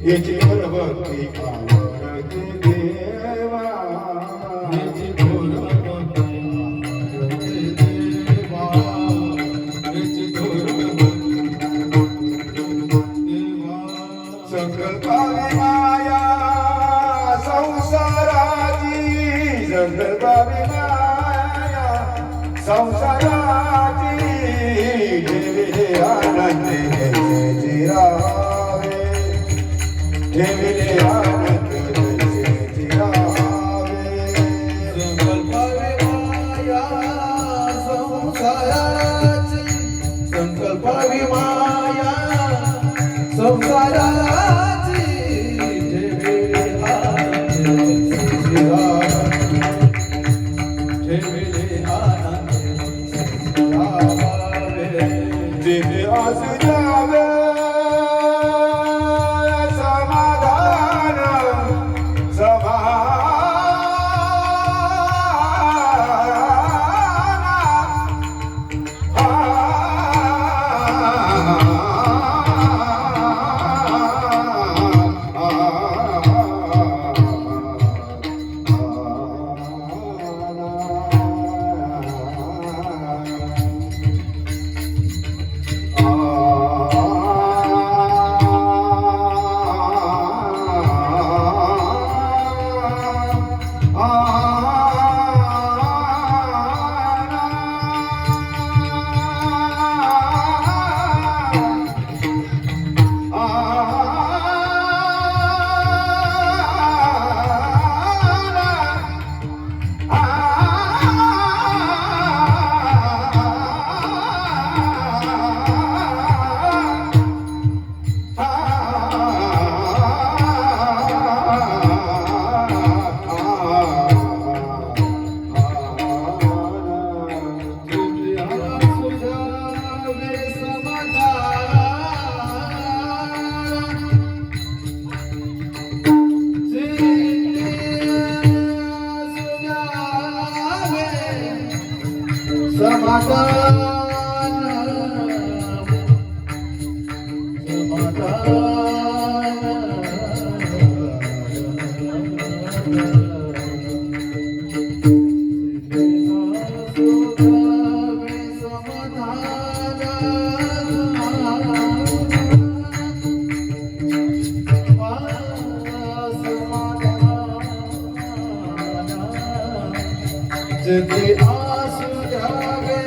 याची भक्ती आवडते देवा, याची भक्ती आवडते देवा, याची देवा. संकल्पाने माया संसाराची, संकल्पाने माया संसाराची, ठेविले आनंद जैसे रावे, ठेविले आनंद जैसे रावे. संकल्पाने माया संसाराची, संकल्पाने माया संसाराची, ठेविले आनंद जैसे रावे, ठेविले आनंद जैसे रावे. जिथे असू द्यावे समाधान, समाधान, जिथे असू द्यावे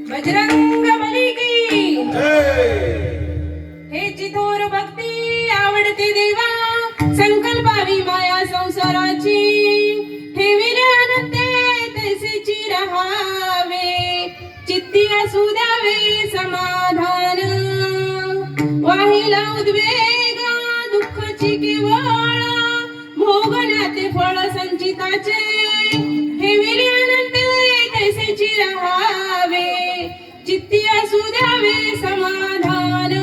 बजरंग बली की हे चिथोर भक्ती आवडते देवा संकल्पावी माया संसाराची ठेविले अनंते तैसेची रहावे चित्ती असू द्यावे समाधान वाहिला उद्वेग दुःखाची केवळ भोगण्याचे फळ संचिताचे ठेविले अनंते तैसेची रहावे चित्ती असू द्यावे समाधान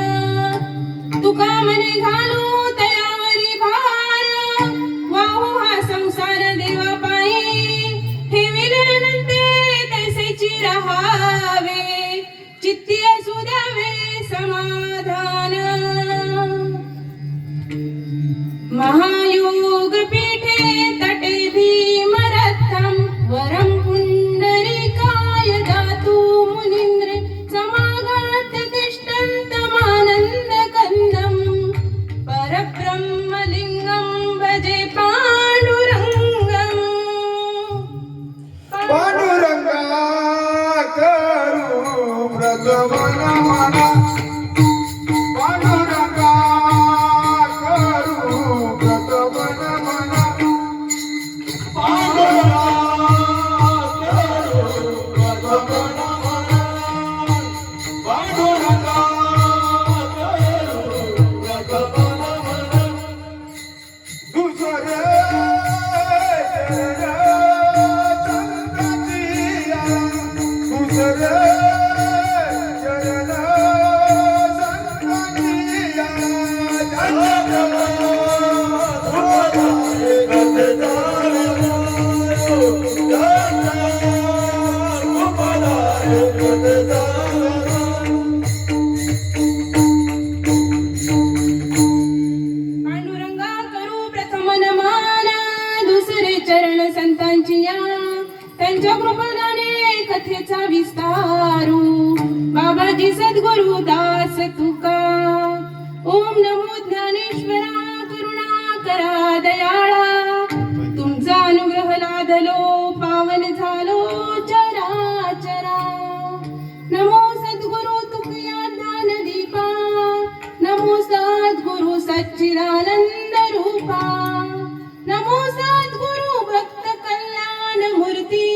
तुका मने घालू तयावरी भार वाहू हा संसार देवा पायी ठेविले अनंते तैसेची रहावे चित्ती असू द्यावे समाधान महायोग पीठे तटे भीमरथम वरम पुंडरीकाय दातु मुनींद्र समागत तिष्ठन्तमानन्द कन्दं परब्रह्मलिङ्गं भजे पांडुरङ्गम् पांडुरंगा करू प्रथमन मना पांडुरंगा करू प्रथमन मना पांडुरंगा करू प्रथमन मना पांडुरंगा करू प्रथमन मना दुसरे पांडुरंगा करू प्रथम नमन दुसरे चरण संतांची या त्यांच्या कृपादाने कथेचा विस्तारू बाबाजी सद्गुरु दास तुका ओम नमो ज्ञानेश्वरा करुणा करा दयाळा तुमचा अनुग्रह लादलो पावन झालो चराचरा नमो सद्गुरु तुकया ज्ञान दीपा नमो सद्गुरु सच्चिदानंद रूपा नमो सद्गुरु भक्त कल्याण मूर्ती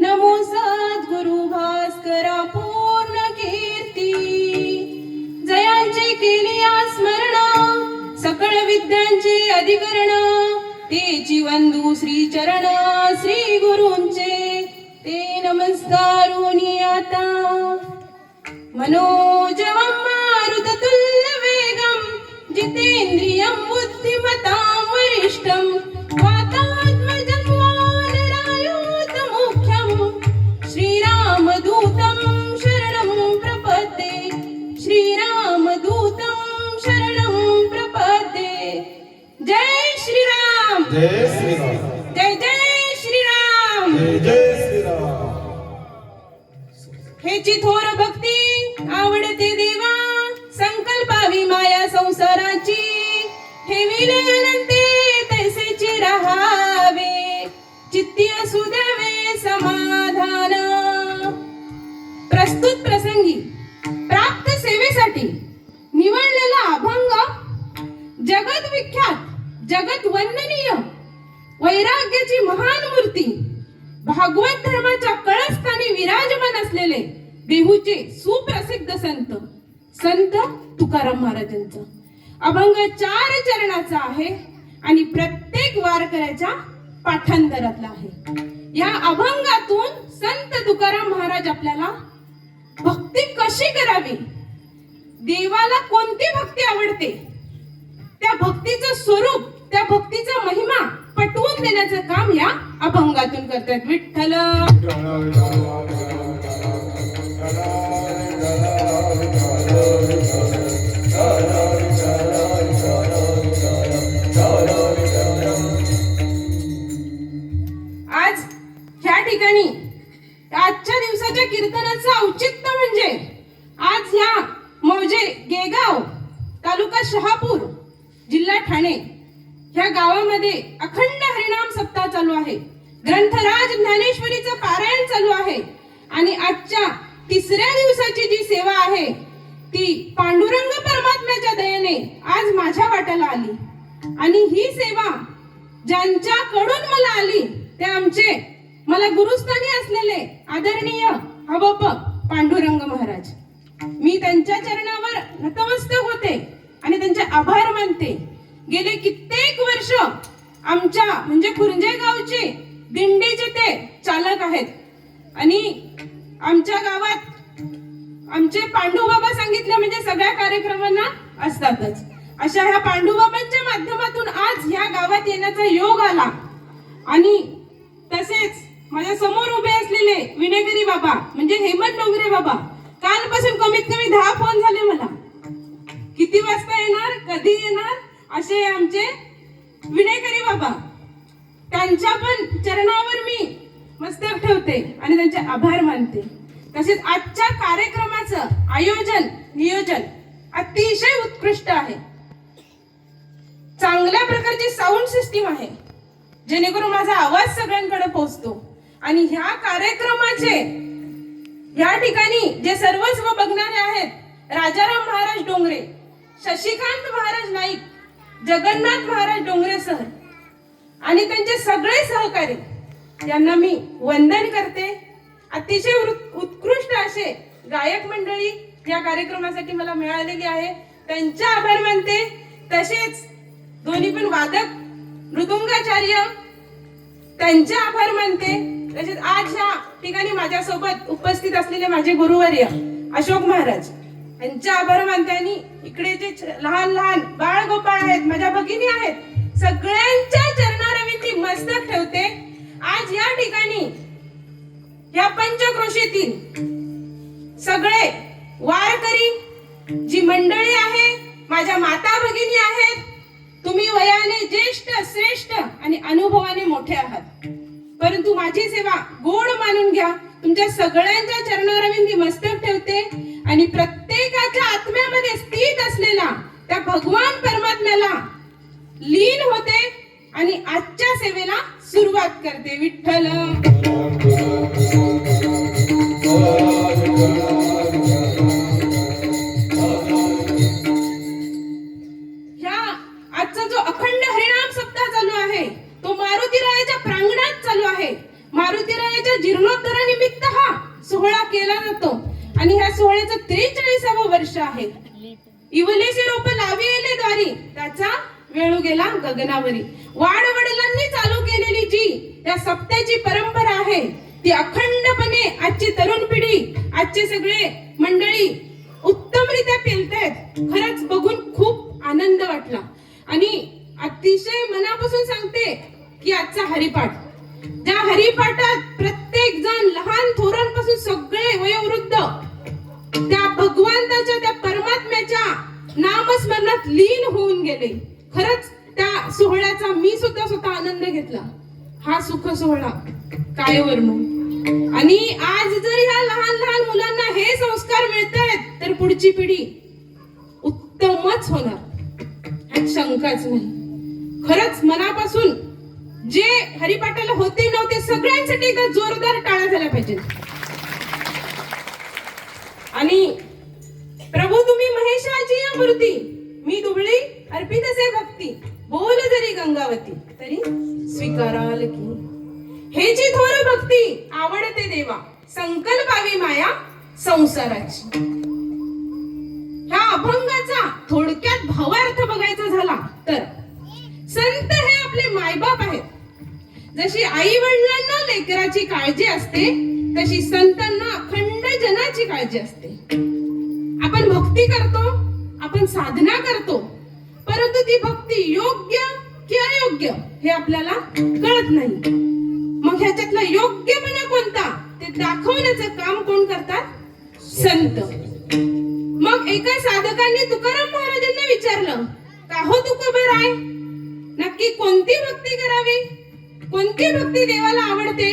नमो सद्गुरु भास्करा पूर्ण कीर्ती जयांचे केली स्मरण सकळ विद्यांचे अधिकरण तेची वंदू श्री चरण श्री गुरूंचे ते नमस्कारुनी आता मनोजवं मारुततुल्य वेगं जितेन्द्रियं बुद्धिमतां वरिष्ठं वातात्मजं वानरायूथमुख्यं श्रीरामदूतं शरणं प्रपद्ये श्रीरामदूतं शरणं प्रपद्ये जय श्रीराम जय श्रीराम जय जय श्रीराम जय जय श्रीराम हेची थोर भक्ती आवडते देवा संकल्पावी माया संसाराची ठेविले अनंते तैसेची राहावे चित्ती असू द्यावे समाधान प्रस्तुत प्रसंगी प्राप्त सेवेसाठी निवडलेला अभंग जगत विख्यात जगत वंदनीय वैराग्याची महान मूर्ती भागवत धर्माच्या कळस्थानी विराजमान असलेले देहूचे सुप्रसिद्ध संत तुकाराम महाराजांचा अभंग 4 चरणाचा आहे आणि प्रत्येक वारकऱ्याच्या पाठांतरातला आहे। या अभंगातून संत तुकाराम महाराज आपल्याला भक्ती कशी करावी, देवाला कोणती भक्ती आवडते, त्या भक्तीचं स्वरूप, त्या भक्तीचा महिमा पटवून देण्याचं काम या अभंगातून करतात। विठ्ठल आज ह्या ठिकाणी आजच्या दिवसाच्या कीर्तनाचं औचित्य म्हणजे आज ह्या मौजे गेगाव तालुका शहापूर जिल्हा ठाणे ह्या गावामध्ये अखंड हरिनाम सप्ताह चालू आहे। ग्रंथराज ज्ञानेश्वरीचं पारायण चालू आहे आणि आजच्या 3ऱ्या दिवसाची जी सेवा आहे ती पांडुरंग परमात्म्याच्या दयेने आज माझ्या वाट्याला आली आणि ही सेवा ज्यांच्याकडून मला आली ते आमचे मला गुरुस्थानी असलेले आदरणीय हबप पांडुरंग महाराज। मी त्यांच्या चरणावर नतमस्तक होते आणि त्यांचे आभार मानते। गेले कित्येक वर्ष आमच्या म्हणजे कुरंजे गावचे दिंडीचे ते चालक आहेत आणि आमच्या गावात आमचे पांडुबाबा सांगितले म्हणजे सगळ्या कार्यक्रमांना असतातच। अशा ह्या पांडुबाबांच्या माध्यमातून आज ह्या गावात येण्याचा योग आला आणि तसेच माझ्या समोर उभे असलेले विनेगरी बाबा म्हणजे हेमंत डोंगरे बाबा, कालपासून कमीत कमी 10 फोन झाले मला, किती वाजता येणार, कधी येणार, असे आमचे विनेगरी बाबा। त्यांच्या पण चरणावर मी मस्तक ठेवते आणि त्यांचे आभार मानते। तसेच आजच्या कार्यक्रमाचं आयोजन नियोजन अतिशय उत्कृष्ट आहे। चांगल्या प्रकारची साऊंड सिस्टीम आहे जेणेकरून माझा आवाज सगळ्यांकडे पोहोचतो आणि ह्या कार्यक्रमाचे या ठिकाणी जे सर्वस्व बघणारे आहेत राजाराम महाराज डोंगरे, शशिकांत महाराज नाईक, जगन्नाथ महाराज डोंगरे सर आणि त्यांचे सगळे सहकारी यांना मी वंदन करते। अतिशय उत्कृष्ट असे गायक मंडळी या कार्यक्रमासाठी मला मिळालेली आहे, त्यांचे आभार मानते। तसेच दोन्ही पण वादक मृदुंगाचार्य त्यांचे आभार मानते। तसेच आज या ठिकाणी माझ्यासोबत उपस्थित असलेले माझे गुरुवर्य अशोक महाराज यांचे आभार मानते आणि इकडे जे लहान लहान बाळ गोपाळ आहेत, माझ्या भगिनी आहेत, सगळ्यांच्या चरणारविंदी मस्तक ठेवते। आज या ठिकाणी या पंचक्रोशीतील सगळे वारकरी जी मंडळी आहे, माझ्या माता भगिनी आहेत, तुम्ही वयाने ज्येष्ठ श्रेष्ठ आणि अनुभवाने मोठे आहात, परंतु माझी सेवा गोड मानून घ्या। तुमच्या सगळ्यांच्या चरणारविंदी मस्तक ठेवते आणि प्रत्येकाच्या आत्म्यामध्ये स्थित असलेला त्या भगवान परमात्म्याला लीन होते आणि आजच्या सेवेला सुरुवात करते। विठ्ठल ह्या आजचा जो अखंड हरिनाम सप्ताह चालू आहे तो मारुतीरायाच्या प्रांगणात चालू आहे। मारुतीरायाच्या जीर्णोद्धारानिमित्त हा सोहळा केला जातो आणि ह्या सोहळ्याचं 43वे वर्ष आहे। इवलेसे रोप लाविले द्वारी त्याचा वेळू गेला गगनावरी. वाडवडिलांनी चालू केलेली जी या सप्त्याची परंपरा आहे ती अखंडपणे आजची तरुण पिढी, आजचे सगळे मंडळी उत्तमरित्या पेलतायत. खरंच बघून खूप आनंद वाटला आणि अतिशय मनापासून सांगते की आजचा हरिपाठ, ज्या हरिपाठात प्रत्येक जण लहान थोरांपासून सगळे वयोवृद्ध त्या भगवंताच्या त्या परमात्म्याच्या नामस्मरणात लीन होऊन गेले. खरंच त्या सोहळ्याचा मी सुद्धा स्वतः आनंद घेतला. हा सुख सोहळा काय वर्णू. आणि आज जर ह्या लहान लहान मुलांना हे संस्कार मिळतायत तर पुढची पिढी उत्तमच होणार, ह्यात शंकाच नाही. खरंच मनापासून जे हरिपाठाला होते नव्हते सगळ्यांसाठी एकदा जोरदार टाळ्या झाल्या पाहिजेत. आणि प्रभू तुम्ही महेशाची या मूर्ती, मी दुबळी अर्पित असे भक्ती, बोल जरी गंगावती तरी स्वीकाराल की. हे जी थोर भक्ती आवडते देवा, संकल्पावी माया संसाराची. ह्या अभंगाचा थोडक्यात भावार्थ बघायचा झाला तर संत हे आपले मायबाप आहेत. जशी आई वडिलांना लेकराची काळजी असते तशी संतांना अखंड जनाची काळजी असते. आपण भक्ती करतो, आपण साधना करतो, परंतु ती भक्ती योग्य की अयोग्य हे आपल्याला कळत नाही. मग ह्याच्यातला योग्यपणा कोणता ते दाखवण्याचं काम कोण करतात? संत. मग एका साधकांनी तुकाराम महाराजांना विचारलं, का हो तुकोबराय, नक्की कोणती भक्ती करावी, कोणती भक्ती देवाला आवडते?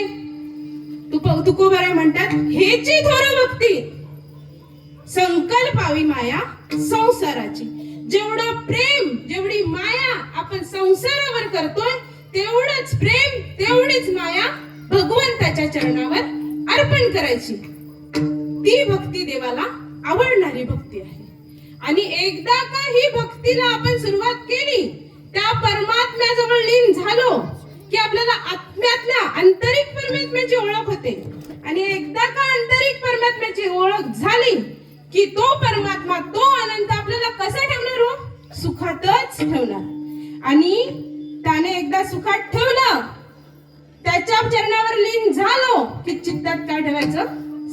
तुकोबराय म्हणतात, हेची थोर भक्ती, संकल्पावी माया संसाराची. जेवढं प्रेम, जेवढी माया आपण संसारावर करतोय तेवढंच प्रेम, तेवढीच माया भगवंताच्या चरणावर अर्पण करायची. ती भक्ती देवाला आवडणारी भक्ती आहे. आणि एकदा का ही भक्तीला आपण सुरुवात केली, त्या परमात्म्याजवळ लीन झालो की आपल्याला आत्म्यातल्या आंतरिक परमात्म्याची ओळख होते. आणि एकदा का आंतरिक परमात्म्याची ओळख झाली की तो परमात्मा, तो अनंत आपल्याला कसा ठेवणार हो? सुखातच ठेवणार. आणि त्याने एकदा सुखात ठेवलं, त्याच्या चरणावर लीन झालो की चित्तात काय ठेवायचं?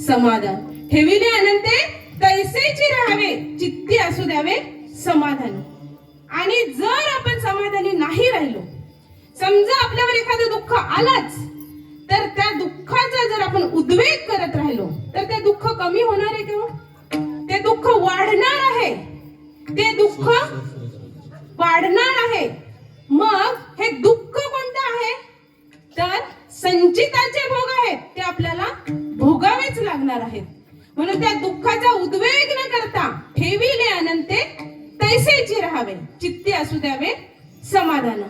समाधान. ठेविले अनंते तैसेची राहावे, चित्ती असू द्यावे समाधान. आणि जर आपण समाधानी नाही राहिलो, समजा आपल्यावर एखादं दुःख आलंच, तर त्या दुःखाचा जर आपण उद्वेग करत राहिलो तर ते दुःख कमी होणार आहे किंवा ते दुःख वाढणार आहे, ते दुःख वाढणार आहे. मग हे दुःख कोणतं आहे? तर संचिताचे भोग आहेत, ते आपल्याला भोगावेच लागणार आहेत. म्हणून त्या दुःखाचा उद्वेग न करता ठेविले अनंते तैसेची राहावे, चित्ती असू द्यावे समाधान.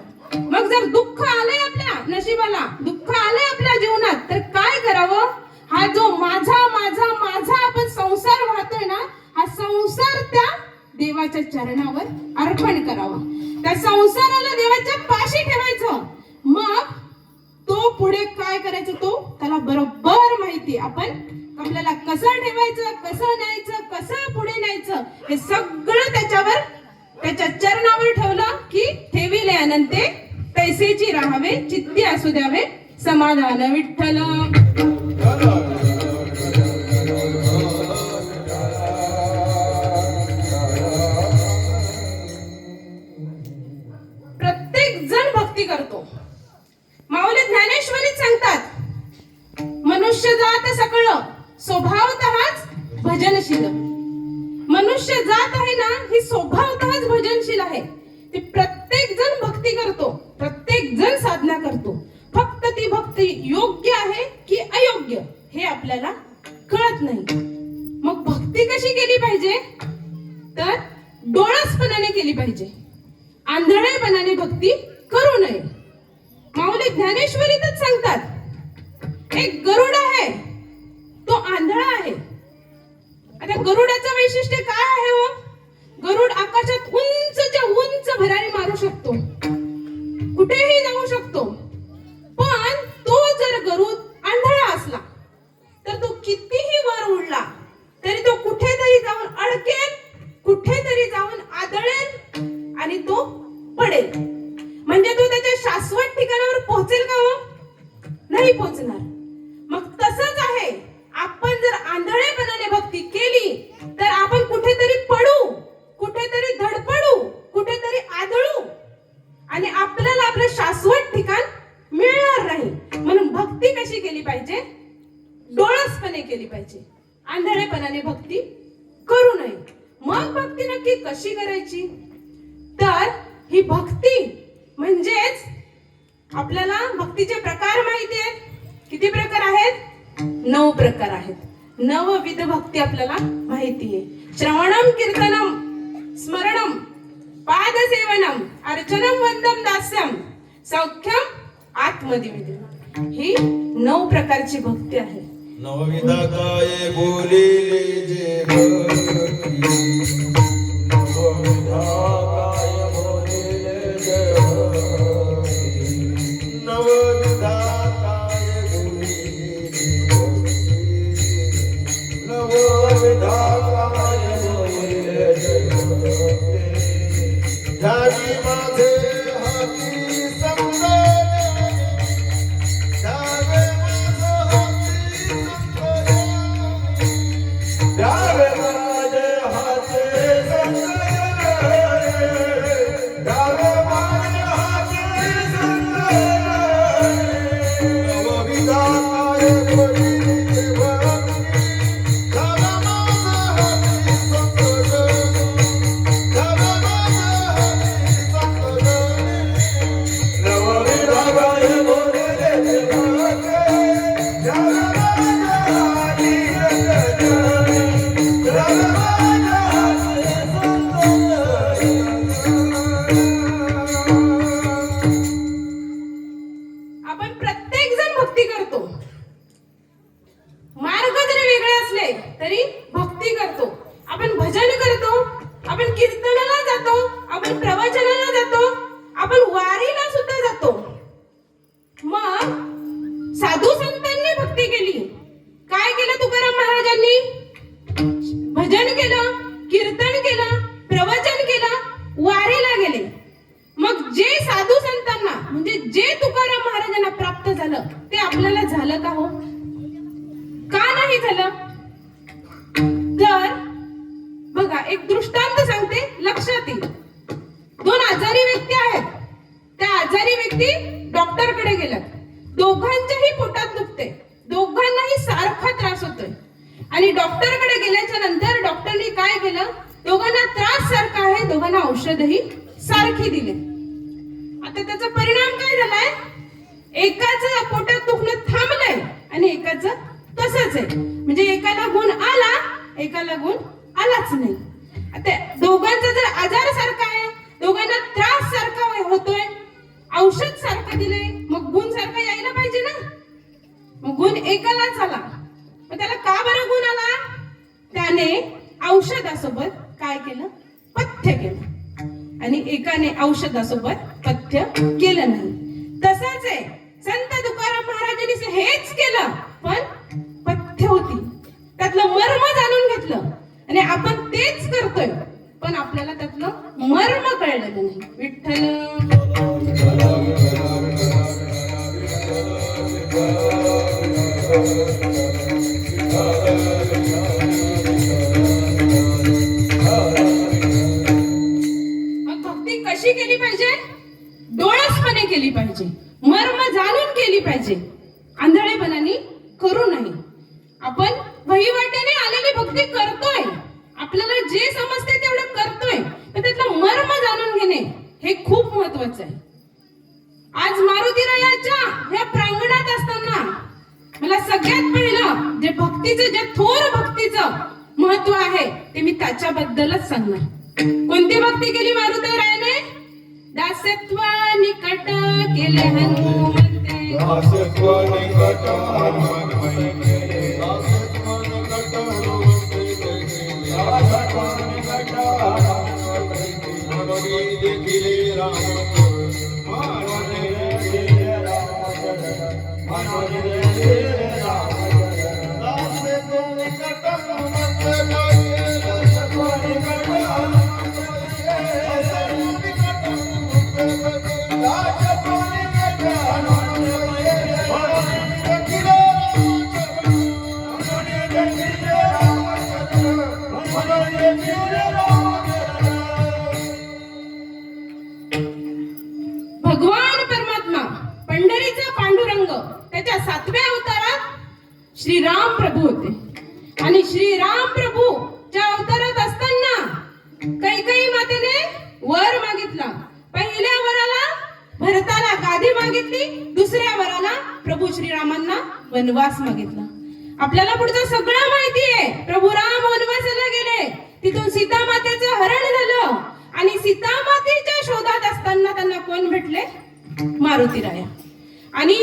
मग जर दुःख आलंय आपल्या नशिबाला, दुःख आलंय आपल्या जीवनात, तर काय करावं? हा जो माझा माझा माझा आपण संसार वाहतोय ना, हा संसार त्या देवाच्या चरणावर अर्पण करावा. त्या संसाराला देवाच्या पाशी ठेवायचं. मग तो पुढे काय करायचं तो त्याला बरोबर माहिती. आपल्याला कसं ठेवायचं, कसं न्यायचं, कसं पुढे न्यायचं, हे सगळं त्याच्यावर, त्याच्या चरणावर ठेवलं की ठेविले अनंते तैसेची राहावे, चित्ती असू द्यावे समाधान. विठ्ठल प्रत्येक जण भक्ती करतो. माऊली ज्ञानेश्वरीत सांगतात, मनुष्य जात सकळ स्वभावतःच भजनशील. मनुष्य जात आहे ना, ही स्वभावतःच भजनशील आहे. ती प्रत्येक जण भक्ती करतो, प्रत्येक जण साधना करतो. फक्त ती भक्ती योग्य आहे की अयोग्य हे आपल्याला कळत नाही. मग भक्ती कशी केली पाहिजे? तर डोळसपणाने केली पाहिजे, आंधळेपणाने भक्ती करू नये. माऊली ज्ञानेश्वरीतच सांगतात, एक गरुड आहे, तो आंधळा आहे. आता गरुडाचं वैशिष्ट्य काय आहे हो? गरुड आकाशात उंचच्या उंच भरारी मारू शकतो, कुठेही जाऊ शकतो. पण तो जर गरुड आंधळा असला तर तो कितीही वर उडला तरी तो कुठेतरी जाऊन अडकेल, कुठेतरी जाऊन आदळेल आणि तो पडेल. म्हणजे तो त्याच्या शाश्वत ठिकाणावर पोहोचेल का हो? नाही पोहोचणार. मग तसंच आहे, आपण जर आंधळेपणाने भक्ती केली तर आपण कुठेतरी पडू, कुठेतरी धडपडू, कुठेतरी आदळू आणि आपल्याला आपलं शाश्वत ठिकाण मिळणार नाही. म्हणून भक्ती कशी केली पाहिजे? डोळसपणे केली पाहिजे. आंधळेपणाने भक्ती करू नये. मग भक्ती नक्की कशी करायची? तर ही भक्ती म्हणजेच आपल्याला भक्तीचे प्रकार माहिती आहेत. किती प्रकार आहेत? 9 प्रकार आहेत. नवविध भक्ती आपल्याला माहिती आहे. श्रवणम, कीर्तनम, स्मरणम, पादसेवनम, अर्चनम, वंदम, दास्यम, सौख्यम, आत्मनिवेदनम. ही 9 प्रकारची भक्ती आहे. नवविधा काय बोलिले जे भक्ती, नवविधा काय बोलिले जे भक्ती, नवविधा काय बोलिले जे भक्ती, नवविधा काय बोलिले जे भक्ती. झाली माझे हाती समजले, झाले माझं हाती द्यावे माझे हाते समजले, द्यावे माझे हाते समजले. नवविधा काय बोलिले भक्ती, द्यावे माझे हाती समजले, द्यावे माझे हाती समजले. नवविधा काय बोलिले भक्ती, द्यावे माझे हाती आपण प्रत्येक जण भक्ती करतो. मार्ग जरी वेगळे असले तरी भक्ती करतो. आपण भजन करतो, आपण कीर्तनाला जातो, आपण प्रवचनाला जातो, आपण वारीला सुद्धा जातो. मग साधू संतांनी भक्ती केली. काय केलं तुकाराम महाराजांनी? भजन केलं, कीर्तन केलं, प्रवचन केलं, वारीला गेले. मग जे साधू संतांना म्हणजे जे तुकाराम महाराजांना प्राप्त झालं ते आपल्याला झालं का हो? का नाही झालं? तर बघा, एक दृष्टांत सांगते, लक्षात येईल. 2 आजारी व्यक्ती आहेत. त्या आजारी व्यक्ती डॉक्टरकडे गेल्यात. दोघांच्याही पोटात दुखते, दोघांनाही सारखा त्रास होतोय. आणि डॉक्टरकडे गेल्याच्या नंतर डॉक्टरने काय केलं? दोघांना त्रास सारखा आहे, दोघांना औषधही सारखी दिली. आता त्याचा परिणाम काय झालाय? एकाचं पोटात दुखणं थांबलंय आणि एकाचं तसंच आहे. म्हणजे एकाला गुण आला, एकाला गुण आलाच नाही. आता दोघांचा जर आजार सारखा आहे, दोघांना त्रास सारखा होतोय, औषध सारखं दिलंय, मग गुण सारखा यायला पाहिजे ना. मग गुण एकालाच आला. मग त्याला का बरं गुण आला? त्याने औषधासोबत काय केलं? पथ्य केलं. आणि एकाने औषधासोबत पथ्य केलं नाही. तसंच आहे, संत तुकाराम महाराजांनी हेच केलं, पण पथ्य होती. त्यातलं मर्म जाणून घेतलं आणि आपण तेच करतोय, पण आपल्याला त्यातलं मर्म कळलेलं नाही. विठ्ठल कशी केली पाहिजे? डोळसपणे केली पाहिजे, मर्म जाणून केली पाहिजे, आंधळेपणाने करू नये. आपण वहिवाट्याने आलेली भक्ती करतोय, आपल्याला जे समजते तेवढं करतोय, पण त्यातलं मर्म जाणून घेणे हे खूप महत्वाचं आहे. आज मारुतीरायाच्या या प्रांगणात असताना मला सगळ्यात पहिलं जे भक्तीचं, जे थोर भक्तीचं महत्व आहे ते मी त्याच्याबद्दलच सांगणार. कोणती भक्ती केली मारुतीरायाने? दासत्व निकट केले हनुमंते, दासत्व निकट हनुमंते, दासत्व निकट हनुमंते, दासत्व निकट हनुमंते. मनोरी देखिले रामचंद्र, मनोरी देखिले रामचंद्र, मनोरी देखिले रामचंद्र. दासत्व निकट हनुमंते, दासत्व निकट हनुमंते, दासत्व निकट हनुमंते. श्रीराम प्रभू होते आणि श्रीराम प्रभूच्या अवतारात असताना कैकेयी मातेने वर मागितला. पहिल्या वराला भरताला गादी मागितली, दुसऱ्या वराला प्रभू श्रीरामांना वनवास मागितला. आपल्याला पुढचं सगळं माहिती आहे. प्रभू राम वनवासाला गेले, तिथून सीता मातेचं हरण झालं आणि सीता मातेच्या शोधात असताना त्यांना कोण भेटले? मारुतीराया. आणि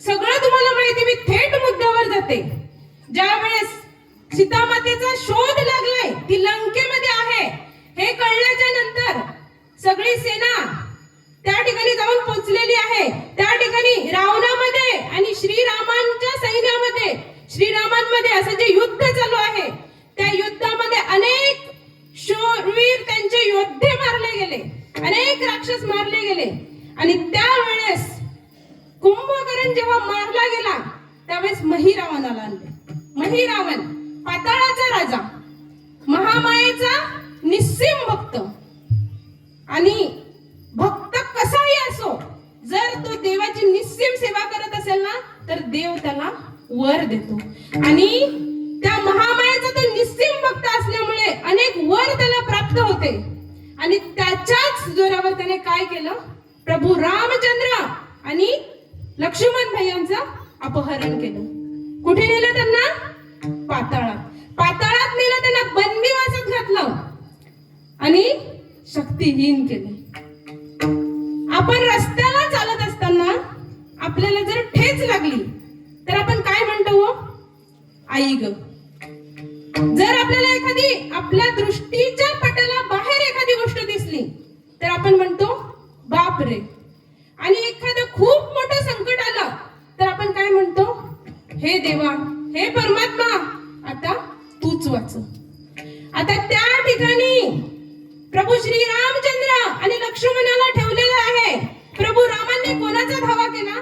सगळं तुम्हाला माहिती, मी थेट मुद्द्यावर जाते. ज्या वेळेस सीता मातेचा शोध लागलाय, ती लंकेमध्ये आहे हे कळल्याच्या नंतर सगळी सेना त्या ठिकाणी जाऊन पोहोचलेली आहे. त्या ठिकाणी रावणामध्ये आणि श्रीरामांच्या सैन्यामध्ये, श्रीरामांमध्ये असं जे युद्ध चालू आहे, त्या युद्धामध्ये अनेक शूरवीर त्यांचे योद्धे मारले गेले, अनेक राक्षस मारले गेले. आणि त्यावेळेस कुंभकर्ण जेव्हा मारला गेला त्यावेळेस महिरावणाला आणले. महिरावण पाताळाचा राजा, महामायेचा निस्सीम भक्त. आणि भक्त कसाही असो, जर तो देवाची निस्सीम सेवा करत असेल ना तर देव त्याला वर देतो. आणि त्या महामायेचा तो निस्सीम भक्त असल्यामुळे अनेक वर त्याला प्राप्त होते. आणि त्याच्याच जोरावर त्याने काय केलं? प्रभू रामचंद्र आणि लक्ष्मण भैयांचं अपहरण केलं. कुठे नेलं त्यांना? पाताळात. पाताळात नेलं, त्यांना बंदिवासात घातलं आणि शक्तिहीन केले. आपण रस्त्याला चालत असताना आपल्याला जर ठेच लागली तर आपण काय म्हणतो? आई ग. जर आपल्याला एखादी आपल्या दृष्टीच्या पटाला बाहेर एखादी गोष्ट दिसली तर आपण म्हणतो बाप रे. आणि एखादं खूप मोठं संकट आलं तर आपण काय म्हणतो? हे देवा, हे परमात्मा, आता तूच वाचव. आता त्या ठिकाणी प्रभू श्री रामचंद्र आणि लक्ष्मणाला ठेवलेलं आहे. प्रभू रामांनी कोणाचा धावा केला?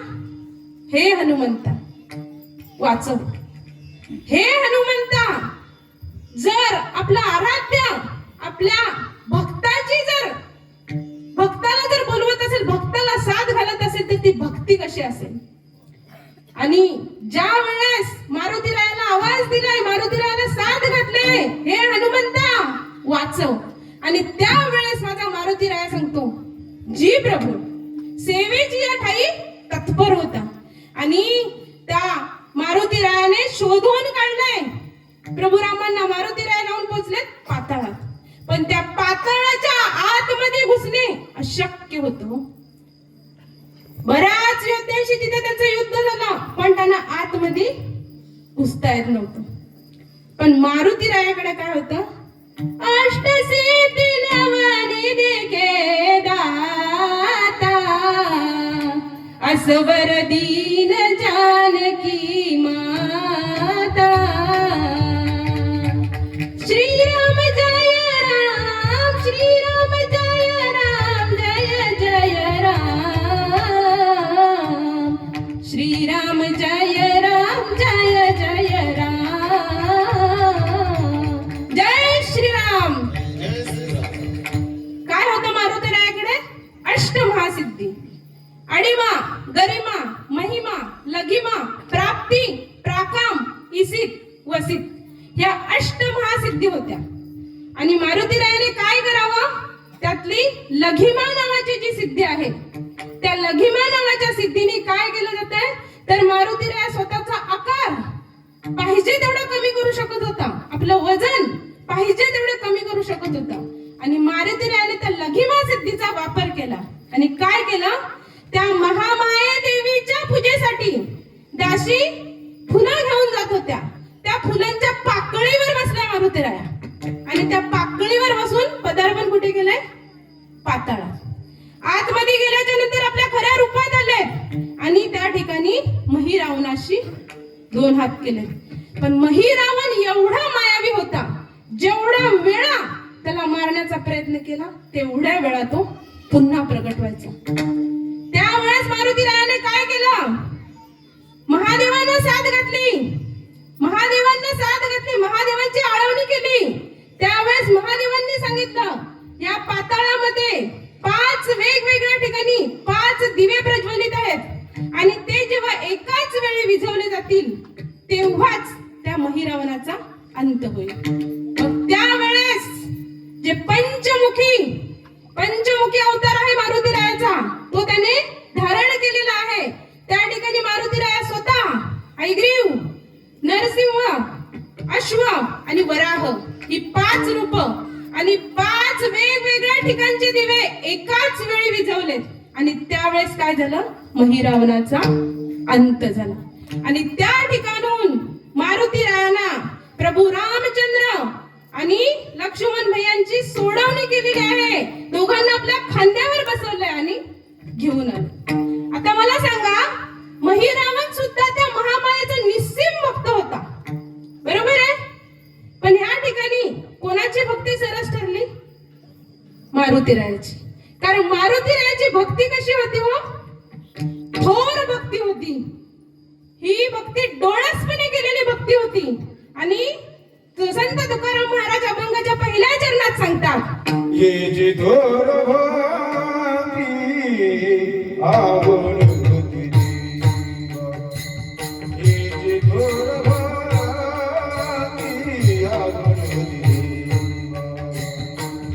हे हनुमंता वाचव. हे हनुमंता, जर आपला आराध्य आपल्या भक्ताची जर भक्ताला जर बोलवत असेल, भक्ताला साथ घालत असेल तर ती भक्ती कशी असेल? आणि ज्या वेळेस मारुतीरायाला आवाज दिलाय, मारुतीरायाला साथ घातले, हे हनुमंता वाचव. आणि त्यावेळेस माझा मारुतीराया सांगतो, जी प्रभू सेवेची या ठाई तत्पर होता. आणि त्या मारुतीरायाने शोधून काढलाय प्रभू रामांना. मारुतीराया लावून पोहोचले पाताळात, पण त्या पाताळाच्या आतमध्ये घुसणे अशक्य होतं. बऱ्याच योद्ध्यांशी तिथे त्यांचं युद्ध झालं, पण त्यांना आतमध्ये घुसता येत नव्हतं. पण मारुतीरायाकडे काय होतं? अष्टसिद्धी नवनी देखे दाता, असवर दीन जानकी माता. श्रीराम जय राम, श्रीराम जय राम, जय जय राम. श्रीराम जय राम, जय जय राम. जय श्रीराम. काय होतं मारुतीरायाकडे? अष्टमहासिद्धी: अडिमा, गरिमा, महिमा, लघिमा, प्राप्ती, प्राकाम, इसित, वसित. ह्या अष्टमहासिद्धी होत्या. आणि मारुतीरायाने काय करावं? त्यातली लघिमा नावाची जी सिद्धी आहे, त्या लघिमा नावाच्या सिद्धीने काय केलं जातंय तर मारुतीराया स्वतःचा आकार पाहिजे तेवढा कमी करू शकत होता, आपलं वजन पाहिजे तेवढे कमी करू शकत होता. आणि मारुतीरायाने त्या लघिमा सिद्धीचा वापर केला. आणि काय केलं? त्या महामाये देवीच्या पूजेसाठी दासी फुलं घेऊन जात होत्या. त्या फुलांच्या पाकळीवर बसला मारुतीराया आणि त्या पाकळीवर बसून पदार्पण कुठे केलंय? पाताळात. आतमध्ये गेल्याच्या नंतर आपल्या खऱ्या रूपात आले आणि त्या ठिकाणी महिरावणाशी 2 हात केले. पण महिरावण एवढा मायावी होता, जेवढ्या वेळा त्याला मारण्याचा प्रयत्न केला तेवढ्या वेळा तो पुन्हा प्रगट व्हायचा. त्यावेळेस मारुतीरायाने काय केलं? महादेवांना साथ घातली, महादेवांना साथ घातली, महादेवांची आळवणी केली. त्यावेळेस महादेवांनी सांगितलं, या पाताळामध्ये 5 वेगवेगळ्या ठिकाणी 5 दिवे प्रज्वलित आहेत आणि ते जेव्हा एकाच वेळी विझवले जातील तेव्हा तेव्हाच त्या महिरावणाचा अंत होईल. मग त्यावेळेस जे पंचमुखी अवतार आहे मारुतीरायाचा, तो त्याने धारण केलेला आहे. त्या ठिकाणी मारुतीराया स्वतः हयग्रीव, नरसिंह, अश्व आणि वराह ही 5 रूप आणि 5 वेगवेगळ्या ठिकाणचे दिवे एकाच वेळी विझवलेत. आणि त्यावेळेस काय झालं? महिरावणाचा अंत झाला. आणि त्या ठिकाणून मारुतीरायाना प्रभू रामचंद्र आणि लक्ष्मण भैयांची सोडवणी केलेली आहे. दोघांना आपल्या खांद्यावर बसवलंय आणि घेऊन आले. आता मला सांगा, महिरावण सुद्धा त्या महामायेचा निस्सीम भक्त होता, बरोबर आहे? पण ह्या ठिकाणी कोणाची भक्ती सरस ठरली? मारुतीरायाची. कारण मारुतीरायाची भक्ती कशी होती हो? थोर भक्ती होती. ही भक्ती डोळसपणे केलेली भक्ती होती. आणि संत तुकाराम महाराज अभंगाच्या पहिल्या चरणात सांगतात, ये जे थोर भक्ती आवड होती देवा, ये जे थोर भक्ती आवड होती देवा,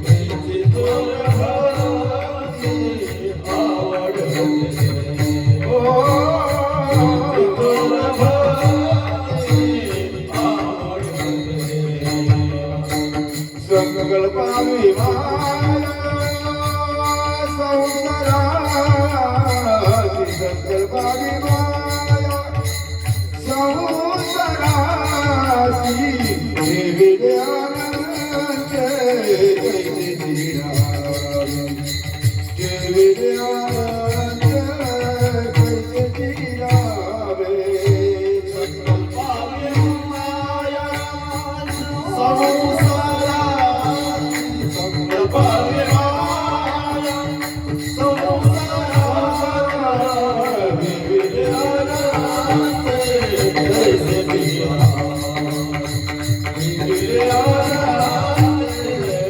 ये जे थोर भक्ती आवड होती देवा, ये जे थोर भक्ती आवड होती देवा. संकल्पावी माया संसाराची, संकल्पावी माया संसाराची, देवी दयानंदे कैसे जिरावे, देवी दयानंदे कैसे जिरावे. संकल्पावी माया संसाराची, संकल्पावी माया संसाराची, देवी दयानंदे कैसे जिरावे, देवी दयानंदे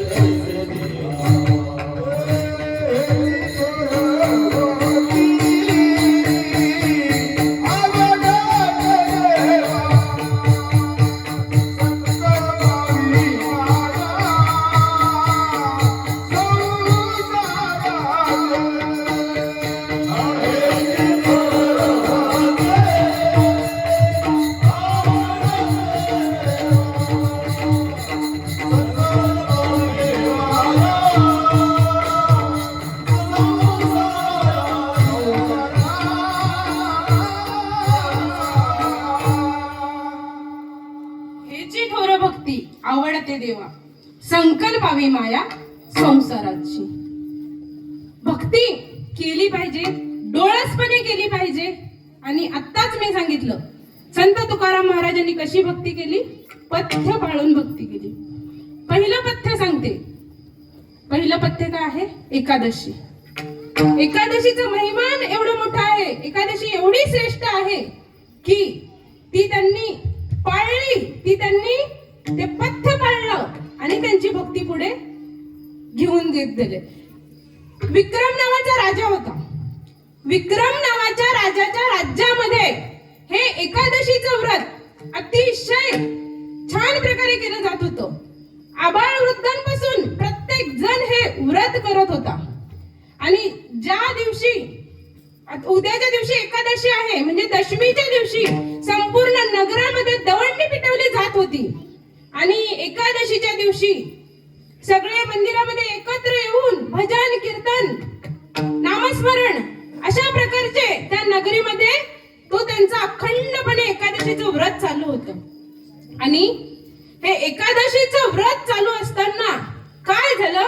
कैसे हेची थोर भक्ती आवडते देवा, संकल्पावी माया संसाराची. भक्ती केली पाहिजे, डोळसपणे केली पाहिजे. आणि आत्ताच मी सांगितलं, संत तुकाराम महाराजांनी कशी भक्ती केली? पथ्य पाळून भक्ती केली. पहिलं पथ्य सांगते. पहिलं पथ्य काय आहे? एकादशी. एकादशीचं महिमान एवढं मोठं आहे, एकादशी एवढी श्रेष्ठ आहे की ती त्यांनी पाळली, ती त्यांनी ते पथ्य पाळलं आणि त्यांची भक्ती पुढे घेऊन घेत गेले. विक्रम नावाचा राजा होता. विक्रम नावाच्या राजाच्या राज्यामध्ये हे एकादशीचं व्रत अतिशय छान प्रकारे केलं जात होतं. आबाळ वृद्धांपासून प्रत्येक जण हे व्रत करत होता. आणि ज्या दिवशी, उद्याच्या दिवशी एकादशी आहे, म्हणजे दशमीच्या दिवशी संपूर्ण नगरामध्ये दवंडी पिटवली जात होती. आणि एकादशीच्या दिवशी सगळे मंदिरामध्ये एकत्र येऊन भजन, कीर्तन, नामस्मरण अशा प्रकारचे त्या नगरीमध्ये तो त्यांचा अखंडपणे एकादशीचं व्रत चालू होतं. आणि हे एकादशीचं व्रत चालू असताना काय झालं?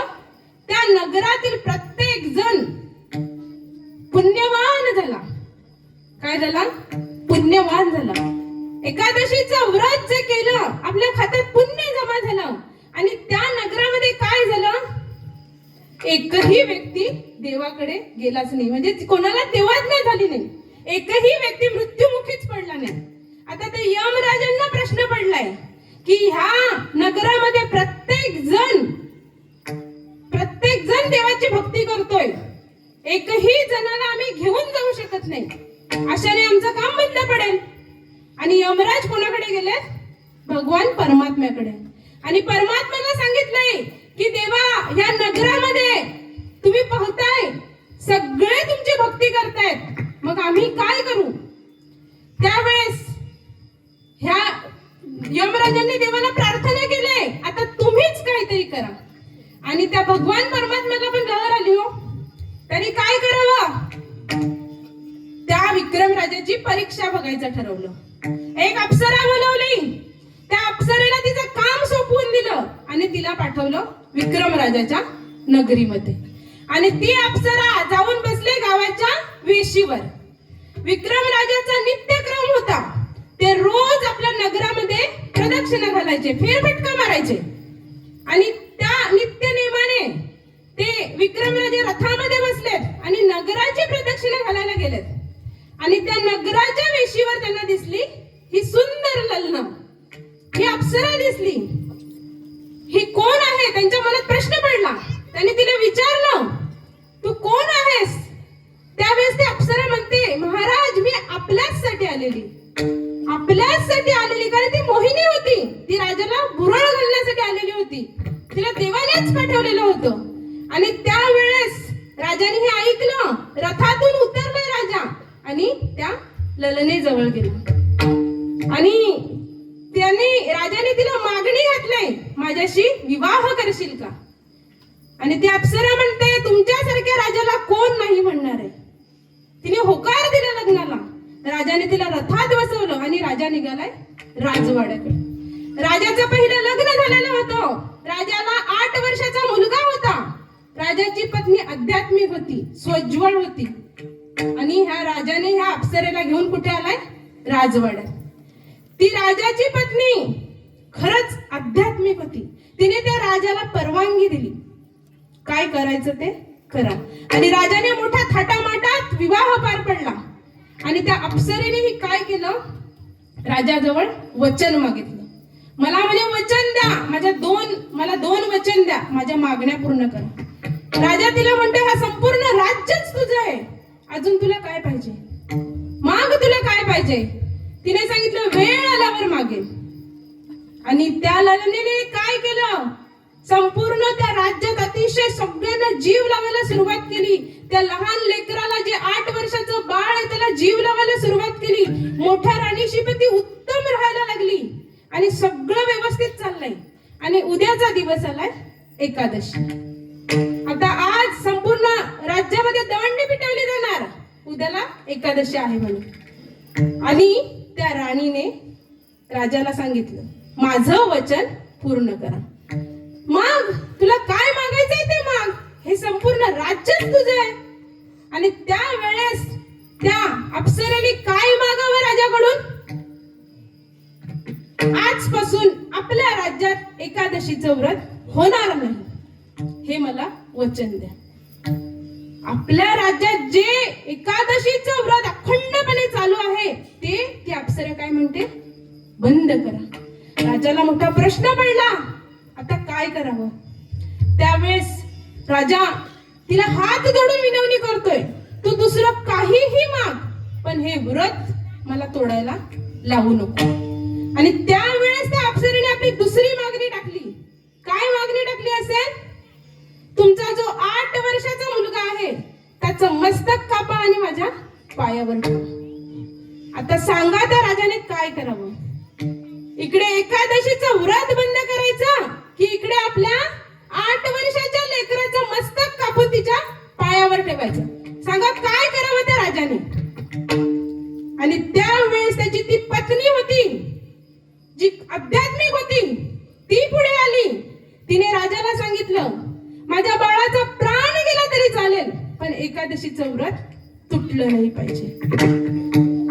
त्या नगरातील प्रत्येक जण पुण्यवान झाला. काय झाला? पुण्यवान झाला. एकादशीचं व्रत जे केलं, आपल्या खात्यात पुण्य जमा झालं. आणि त्या नगरामध्ये काय झालं? एकही व्यक्ती देवाकडे गेलाच नाही, म्हणजे कोणाला देवाज्ञा झाली नाही. एकही व्यक्ती मृत्युमुखीच पडला नाही. आता ते यमराजांना प्रश्न पडलाय की ह्या नगरामध्ये प्रत्येक जण देवाची भक्ती करतोय, एकही जणाला आम्ही घेऊन जाऊ शकत नाही, अशाने आमचं काम बंद पडेल. आणि यमराज कोणाकडे गेले? भगवान परमात्म्याकडे. आणि परमात्म्याला सांगितलंय की देवा, या नगरामध्ये तुम्ही पाहताय सगळे तुमची भक्ती करतायत, मग आम्ही काय करू? त्यावेळेस ह्या यमराजांनी देवाला प्रार्थना केली, आता तुम्हीच काहीतरी करा. आणि त्या भगवान परमात्म्याला पण लहर आली हो. त्यांनी काय करावं? त्या विक्रम राजाची परीक्षा बघायचं ठरवलं. एक अप्सरा बोलवली, त्या अप्सरेला तिचं काम सोपवून दिलं आणि तिला पाठवलं विक्रम राजाच्या नगरीमध्ये. आणि ती अप्सरा जाऊन बसले गावाच्या वेशीवर. विक्रम राजाचा नित्यक्रम होता, ते रोज आपल्या नगरामध्ये प्रदक्षिणा घालायचे, फेरफटका मारायचे. आणि त्या नित्य नेमाने ते विक्रमराजे रथामध्ये बसलेत आणि नगराची प्रदक्षिणा घालायला गेलेत. आणि त्या नगराच्या वेशीवर त्यांना दिसली ही सुंदर ललना, ही अप्सरा दिसली. ही कोण आहे? त्यांच्या मनात प्रश्न पडला. त्यांनी तिला विचारलं, तू कोण आहेस? त्यावेळेस ती अप्सरा म्हणते, महाराज, मी आपल्याचसाठी आलेली, आपल्याचसाठी आलेली. कारण ती मोहिनी होती, ती राजाला भुरळ घालण्यासाठी आलेली होती. तिला देवानेच पाठवलेलं होतं. आणि त्यावेळेस राजाने हे ऐकलं, रथातून उतरला राजा आणि त्या ललनेजवळ गेला. आणि राजाने तिला मागणी घातली, माझ्याशी विवाह करशील का? आणि ती अप्सरा म्हणते, तुमच्यासारख्या राजाला कोण नाही म्हणणार आहे. तिने होकार दिला लग्नाला. राजाने तिला रथात बसवलं आणि राजा निघालाय राजवाड्याकडे. राजाचं पहिलं लग्न झालेलं होतं. राजाला 8 वर्षाचा मुलगा होता. राजाची पत्नी आध्यात्मिक होती, स्वज्वळ होती. आणि ह्या राजाने ह्या अप्सरेला घेऊन कुठे आलाय? राजवाड्यात. ती राजाची पत्नी खरंच आध्यात्मिक होती. तिने त्या राजाला परवानगी दिली, काय करायचं ते करा. आणि राजाने मोठ्या थाटामाटात विवाह पार पडला. आणि त्या अप्सरेने काय केलं? राजाजवळ वचन मागितलं. मला म्हणे वचन द्या, मला दोन वचन द्या, माझ्या मागण्या पूर्ण करा. राजा तिला म्हणते, हा संपूर्ण राज्यच तुझं आहे, अजून तुला काय पाहिजे? माग, तुला काय पाहिजे? तिने सांगितलं, वेळ आल्यावर मागेल. आणि त्या ललनेने काय केलं? संपूर्ण त्या राज्यात अतिशय सगळ्यांना जीव लावायला सुरुवात केली. त्या लहान लेकराला, जे 8 वर्षाचं बाळ आहे, त्याला जीव लावायला सुरुवात केली. मोठ्या राणीशी पण ती उत्तम राहायला लागली. आणि सगळं व्यवस्थित चाललंय. आणि उद्याचा दिवस आलाय एकादशी. आता आज संपूर्ण राज्यामध्ये दवंडी पिटवली जाणार, उद्याला एकादशी आहे म्हणून. आणि त्या राणीने राजाला सांगितलं, माझं वचन पूर्ण करा. मग तुला काय मागायचंय ते माग, हे संपूर्ण राज्यच तुझं आहे. आणि त्यावेळेस त्या अप्सरेने काय मागावं राजाकडून? आजपासून आपल्या राज्यात एकादशीचं व्रत होणार नाही, हे मला वचन द्या. आपल्या राज्यात जे एकादशीचं व्रत अखंडपणे चालू आहे ते ती अप्सरा काय म्हणते? बंद करा. राजाला मोठा प्रश्न पडला, आता काय करावं? त्यावेळेस राजा तिला हात जोडून विनवणी करतोय, तू दुसरं काहीही माग, पण हे व्रत मला तोडायला लावू नको. आणि त्यावेळेस त्या अप्सरेने आपली दुसरी मागणी टाकली. काय मागणी टाकली असेल? तुमचा जो 8 वर्षाचा मुलगा आहे त्याचं मस्तक कापा आणि माझ्या पायावर ठेवा. आता सांगा त्या राजाने काय करावं? इकडे एकादशीचं व्रत बंद करायचं की इकडे आपल्या 8 वर्षाच्या लेकराचं मस्तक कापून तिच्या पायावर ठेवायचं? सांगा काय करावं त्या राजाने? आणि त्यावेळेस त्याची ती पत्नी होती, जी आध्यात्मिक होती, ती पुढे आली. तिने राजाला सांगितलं, माझ्या बाळाचा प्राण गेला तरी चालेल, पण एकादशीचं व्रत तुटलं नाही पाहिजे.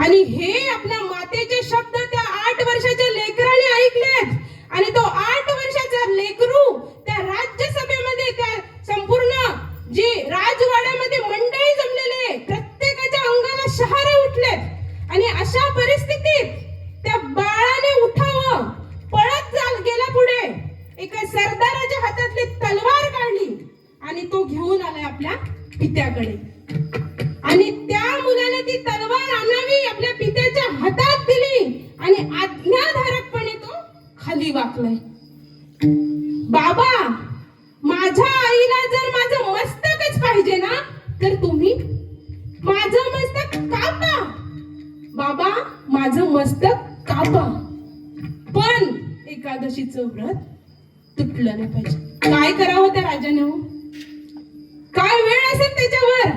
आणि हे आपल्या मातेचे शब्द त्या 8 वर्षाच्या लेकराने ऐकलेत. आणि तो 8 वर्षाचा लेकरू त्या राज्यसभेमध्ये, त्या संपूर्ण जी राजवाड्यामध्ये मंडळी जमलेले, प्रत्येकाच्या अंगाला शहारे उठलेत. आणि अशा परिस्थितीत त्या बाळाने उठावं, पळत गेला पुढे, एका सरदाराच्या हातातली तलवार काढली आणि तो घेऊन आलाय आपल्या पित्याकडे. आणि त्या मुलाने ती तलवार आणावी, आपल्या पित्याच्या हातात दिली खाली वाकलाय. बाबा, माझ्या आईला जर माझं मस्तकच पाहिजे ना, तर तुम्ही माझं मस्तक कापा. बाबा, माझं मस्तक कापा, पण एकादशीचं व्रत तुटलं नाही पाहिजे. काय करावं त्या राजाने? हो, काय वेळ असेल त्याच्यावर?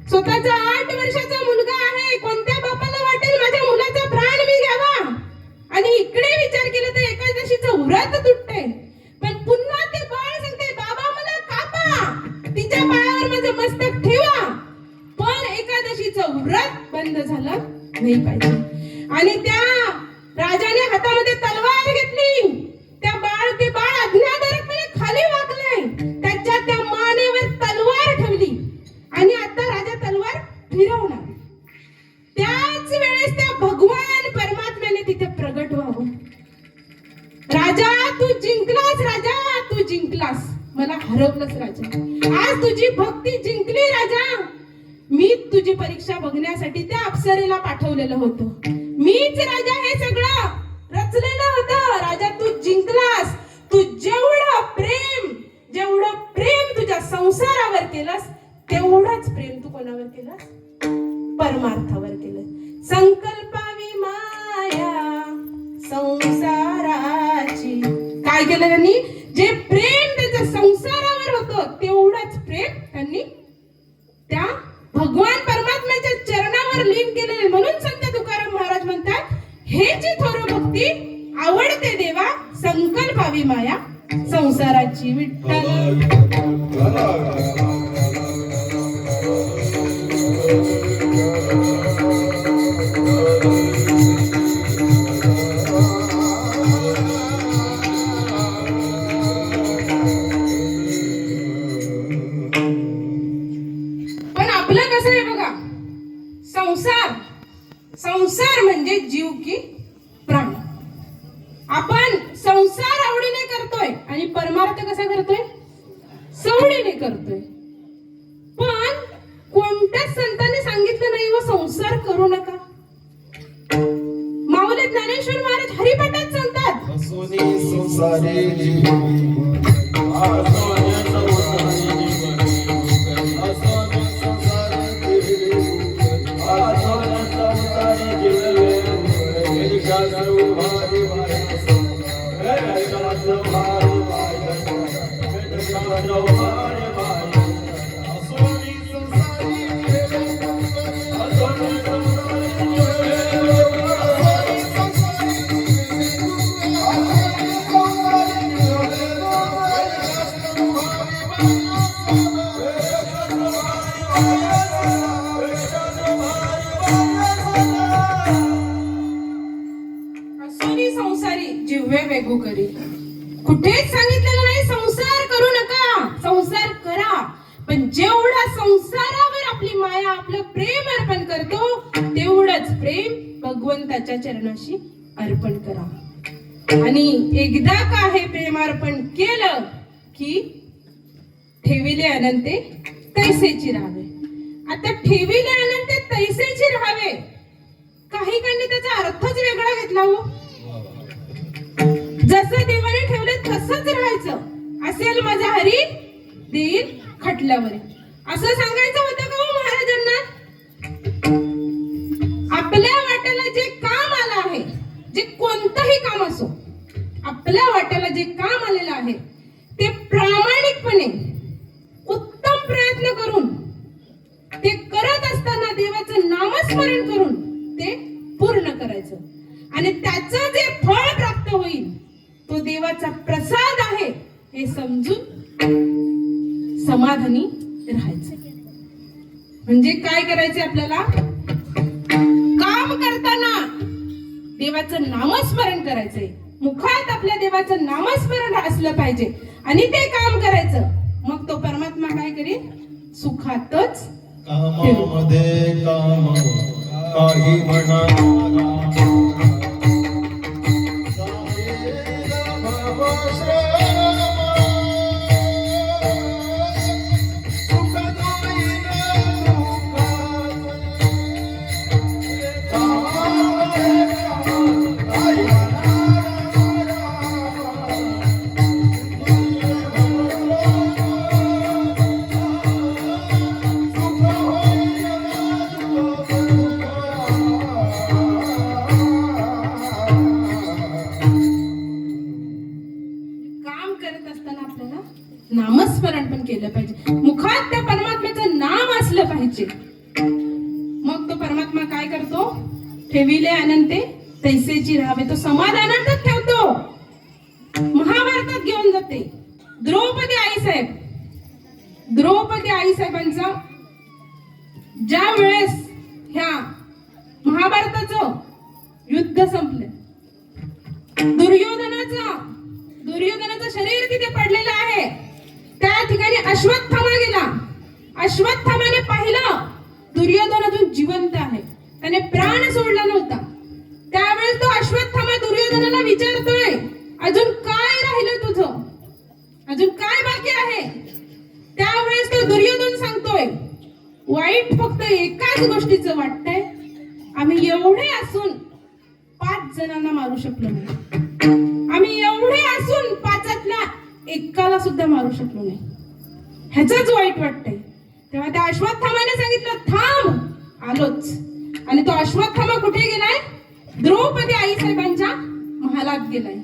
स्वतःचा 8 वर्षाचा मुलगा आहे. कोणत्या बापाला वाटेल माझ्या मुलाचा प्राण मी घ्यावा? आणि इकडे विचार केला तर एकादशीचं व्रत तुटते, पण पुन्हा ते बाळ सांगते, बाबा मला कापा, तिच्या पायावर माझं मस्तक ठेवा, पण एकादशीचं व्रत बंद झालं नाही पाहिजे. आणि त्या राजाने हातामध्ये तलवार घेतली. ते बाळ अज्ञाधारकपणे खाली वाकले. त्याच्या त्या मानेवर तलवार ठेवली आणि आता राजा तलवार फिरवणार. त्याच वेळेस त्या भगवान परमात्म्याने तिथे प्रगट व्हावं. राजा तू जिंकलास, राजा तू जिंकलास, मला हरवलंस राजा. आज तुझी भक्ती जिंकली राजा. मी तुझी परीक्षा बघण्यासाठी त्या अप्सरेला पाठवलेलं होतं. मीच राजा हे सगळं रचलेलं होतं. राजा तू जिंकलास. तू जेवढं प्रेम तुझ्या संसारावर केलंस, तेवढंच प्रेम तू कोणावर केलंस? परमार्थावर केलं. संकल्पावी माया संसाराची. काय केलं त्यांनी? जे प्रेम त्याच्या संसारावर होतं, तेवढंच प्रेम त्यांनी त्या भगवान परमात्म्याच्या चरणावर लीन केलेले. म्हणून संत तुकाराम महाराज म्हणतात, हेची थोर भक्ती आवडते देवा, संकल्पावी माया संसाराची. विठ्ठल संसार म्हणजे जीव की प्राण. आपण संसार आवडीने करतोय आणि परमार्थ कसा करतोय? सवडीने करतोय. पण कोणत्याच संतांनी सांगितलं नाही व संसार करू नका. माऊली ज्ञानेश्वर महाराज हरिपाठात सांगतात, करी. कुठेच सांगितलेलं नाही संसार करू नका, संसार करा. पण जेवढा संसारावर आपली माया, आपलं प्रेम अर्पण करतो, तेवढंच प्रेम भगवंताच्या चरणाशी अर्पण करा. आणि एकदा का हे प्रेम अर्पण केलं की ठेविले अनंते तैसेची राहावे. आता ठेविले अनंते तैसेची राहावे, काही कांनी त्याचा अर्थच वेगळा घेतला. हो, जसं देवाने ठेवले तसंच राहायचं. असेल माझा हरी देईल खटल्यावर, असं सांगायचं होतं का हो महाराजांना? आपल्या वाट्याला जे काम आलं आहे, जे कोणतंही काम असो, आपल्या वाट्याला जे काम आलेलं आहे ते प्रामाणिकपणे उत्तम प्रयत्न करून ते करत असताना देवाचं नामस्मरण करून ते पूर्ण करायचं. आणि त्याचं जे फळ प्राप्त होईल तो देवाचा प्रसाद आहे हे समजून समाधानी राहायचं. म्हणजे काय करायचं? आपल्याला काम करताना देवाचं नामस्मरण करायचंय. मुखात आपल्या देवाचं नामस्मरण असलं पाहिजे आणि ते काम करायचं. मग तो परमात्मा काय करेल? सुखातच. कामामध्ये काम काही म्हणा, नामस्मरण पण केलं पाहिजे, मुखात त्या परमात्म्याचं नाम असलं पाहिजे. मग तो परमात्मा काय करतो? ठेविले अनंते तैसेची राहावे, तो समाधानातच ठेवतो. महाभारतात घेऊन जाते द्रौपदी आईसाहेबांचा ज्या वेळेस ह्या महाभारताचं युद्ध संपलं, दुर्योधनाचं शरीर तिथे पडलेलं आहे. त्या ठिकाणी अश्वत्थामा गेला. अश्वत्थामाने पाहिलं दुर्योधन अजून जिवंत आहे, त्याने प्राण सोडला नव्हता. त्यावेळेस तो अश्वत्थामा दुर्योधनाला विचारतोय, अजून काय राहिलं तुझं, अजून काय बाकी आहे? त्यावेळेस तो दुर्योधन सांगतोय, वाईट फक्त एकाच गोष्टीचं वाटतंय, आम्ही एवढे असून 5 जणांना मारू शकलो नाही, आम्ही एवढे असून 5तल्या एकाला सुद्धा मारू शकलो नाही, ह्याचंच वाईट वाटतंय. तेव्हा त्या अश्वत्थामाने सांगितलं, थांब, आलोच. आणि तो अश्वत्थामा कुठे गेलाय? द्रौपदी आईसाहेबांच्या महालात गेलाय.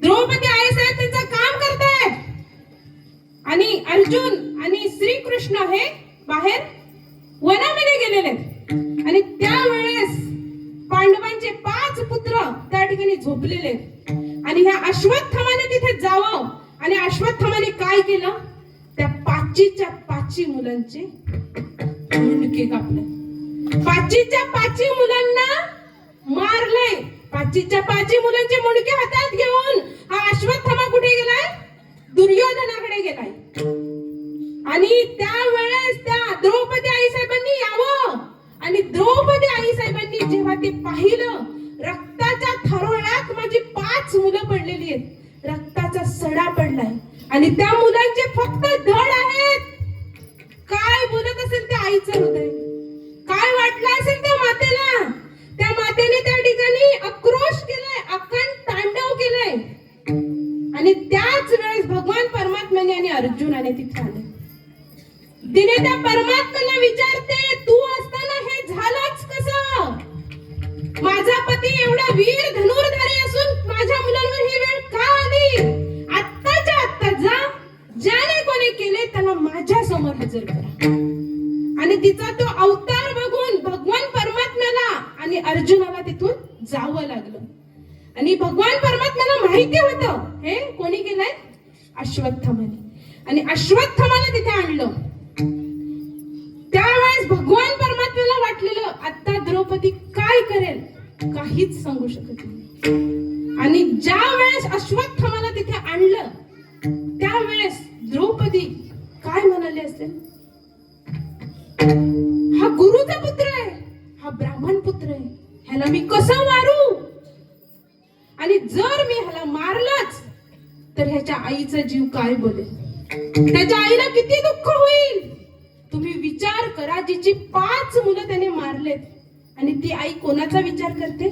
द्रौपदी आईसाहेब त्यांचं काम करतायत आणि अर्जुन आणि श्रीकृष्ण हे बाहेर वनामध्ये गेलेले आहेत. आणि त्यावेळेस पांडवांचे 5 पुत्र त्या ठिकाणी झोपलेले आहेत. आणि ह्या अश्वत्थामाने तिथे जावं आणि अश्वत्थामाने काय केलं? त्या 5च्या 5 मुलांचे मुंडके कापले, 5च्या 5 मुलांना मारले. 5च्या 5 मुलांचे मुंडके हातात घेऊन हा अश्वत्थामा कुठे गेलाय? दुर्योधनाकडे गेलाय. आणि त्यावेळेस त्या द्रौपदी आईसाहेबांनी यावं आणि द्रौपदी आईसाहेबांनी जेव्हा ते पाहिलं, रक्ताच्या थरोळ्यात माझी 5 मुलं पडलेली आहेत, रक्ताचा सडा पडलाय आणि त्या मुलांचे फक्त धड आहेत. काय बोलत असेल त्या आईचं हृदय, काय वाटलं असेल त्या मातेला? त्या मातेने त्या ठिकाणी आक्रोश केलाय, अखंड तांडव केलाय. आणि त्याच वेळेस भगवान परमात्म्याने आणि अर्जुनाने तिथे आले. तिने त्या परमात्म्याला विचारते, तू असताना हे झालंच कसं? माझा पती एवढा वीर धनुर्धारी असून माझ्या मुलांवर ही वेळ का आली? आत्ताच्या आत्ता जा, ज्याने कोणी केले त्याला माझ्या समोर हजर करा. आणि तिचा तो अवतार बघून भगवान परमात्म्याला आणि अर्जुनाला तिथून जावं लागलं. आणि भगवान परमात्म्याला माहिती होतं हे कोणी केलंय? अश्वत्थामाने. आणि अश्वत्थामाला तिथे आणलं. त्यावेळेस भगवान परमात्म्याला वाटलेलं आता द्रौपदी काय करेल, काहीच सांगू शकत नाही. आणि ज्या वेळेस अश्वत्थामाला तिथे आणलं, त्यावेळेस द्रौपदी काय म्हणाली असेल? हा गुरुचा पुत्र आहे, हा ब्राह्मण पुत्र आहे, ह्याला मी कसं मारू? आणि जर मी ह्याला मारलंच तर ह्याच्या आईचा जीव काय बोलेल, त्याच्या आईला किती दुःख होईल? तुम्ही विचार करा, जिची 5 मुलं त्याने मारलेत आणि ती आई कोणाचा विचार करते?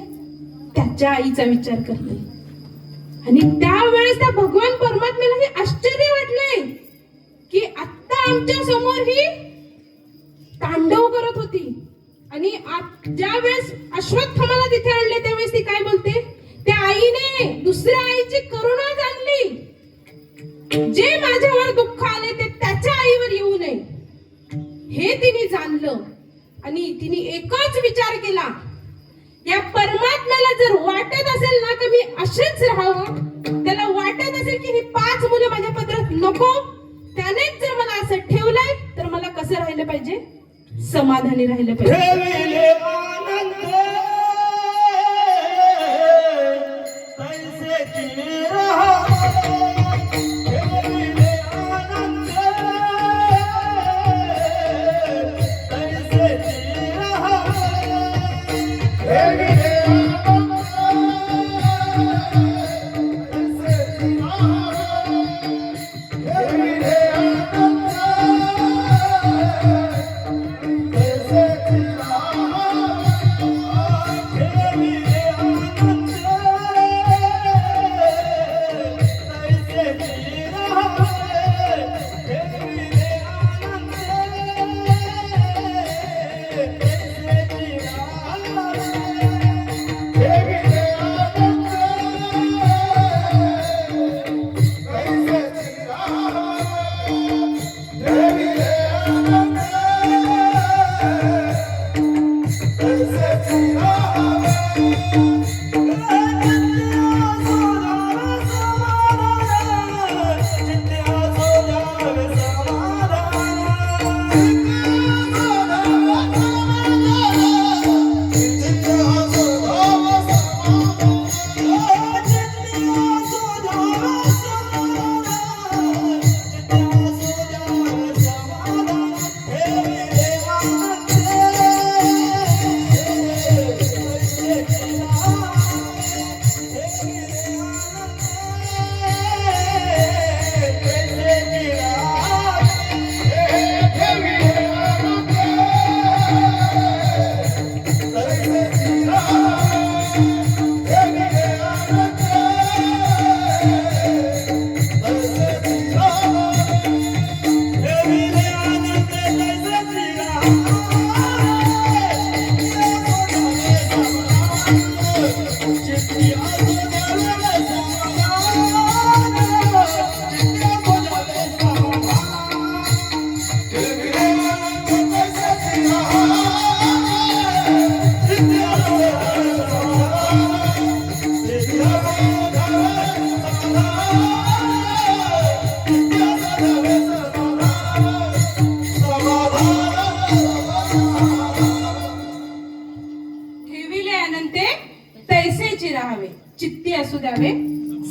त्याच्या आईचा विचार करते. आणि त्यावेळेस त्या भगवान परमात्म्याला हे आश्चर्य वाटले की आता आमच्या समोर ही तांडव करत होती. आणि ज्या वेळेस अश्वत्थामाला तिथे आणले त्यावेळेस ती काय बोलते? त्या आईने दुसऱ्या आईची करुणा जाणली. जे माझ्यावर दुःख आले ते त्याच्या आईवर येऊ नये हे तिने जाणलं. आणि तिने एकच विचार केला, या परमात्म्याला जर वाटत असेल ना की मी असेच राहावं, त्याला वाटत असेल की ही 5 मुलं माझ्या पदरात नको, त्यानेच जर मला असं ठेवलंय तर मला कसं राहिलं पाहिजे? समाधानी राहिलं पाहिजे.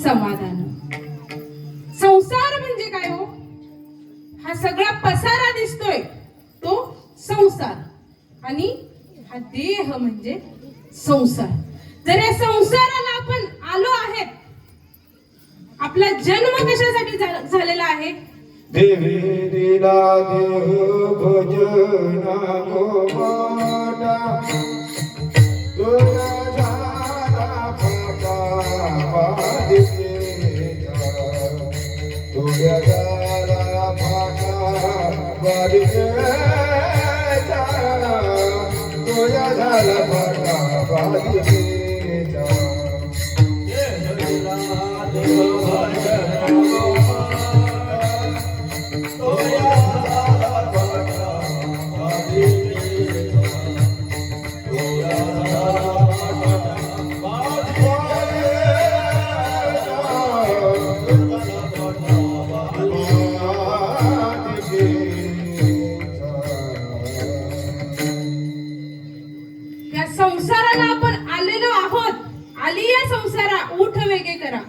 समाधान. संसार म्हणजे काय हो? हा सगळा पसारा दिसतोय तो संसार, आणि हा देह म्हणजे संसार. जर या संसाराला आपण आलो आहेत, आपला जन्म कशासाठी झालेला आहे? देवी दिला देह भजना गोमाता तुझा झाला फाटा बाधिकेचा तुझ्या झाला फाटा बाधिकेचा तुझ्या झाला फाटा बाधिकेचा देव भजना या संसाराला आपण आलेलो आहोत. आली या संसारा उठ वेगे करा,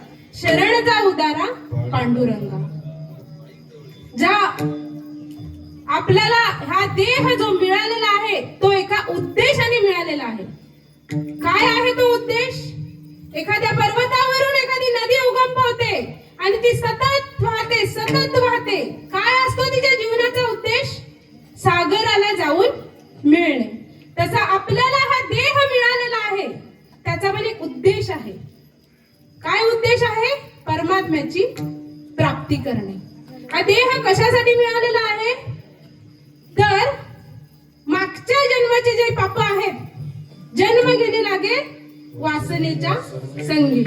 शरण जा उदारा पांडुरंगा. ज्या आपल्याला हा देह जो मिळालेला आहे तो एका उद्देशाने मिळालेला आहे. काय आहे तो उद्देश? एखाद्या पर्वतावरून एखादी नदी उगम पावते आणि ती सतत वाहते सतत वाहते. काय असतो तिच्या जीवनाचा उद्देश? सागराला जाऊन मिळणे. तसा आपल्याला हा देह मिळालेला आहे, त्याचा पण एक उद्देश आहे. काय उद्देश आहे? परमात्म्याची प्राप्ती करणे. हा देह कशासाठी मिळालेला आहे? तर मागच्या जन्माचे जे पाप आहेत, जन्म घेणे लागे वासनेच्या संगी,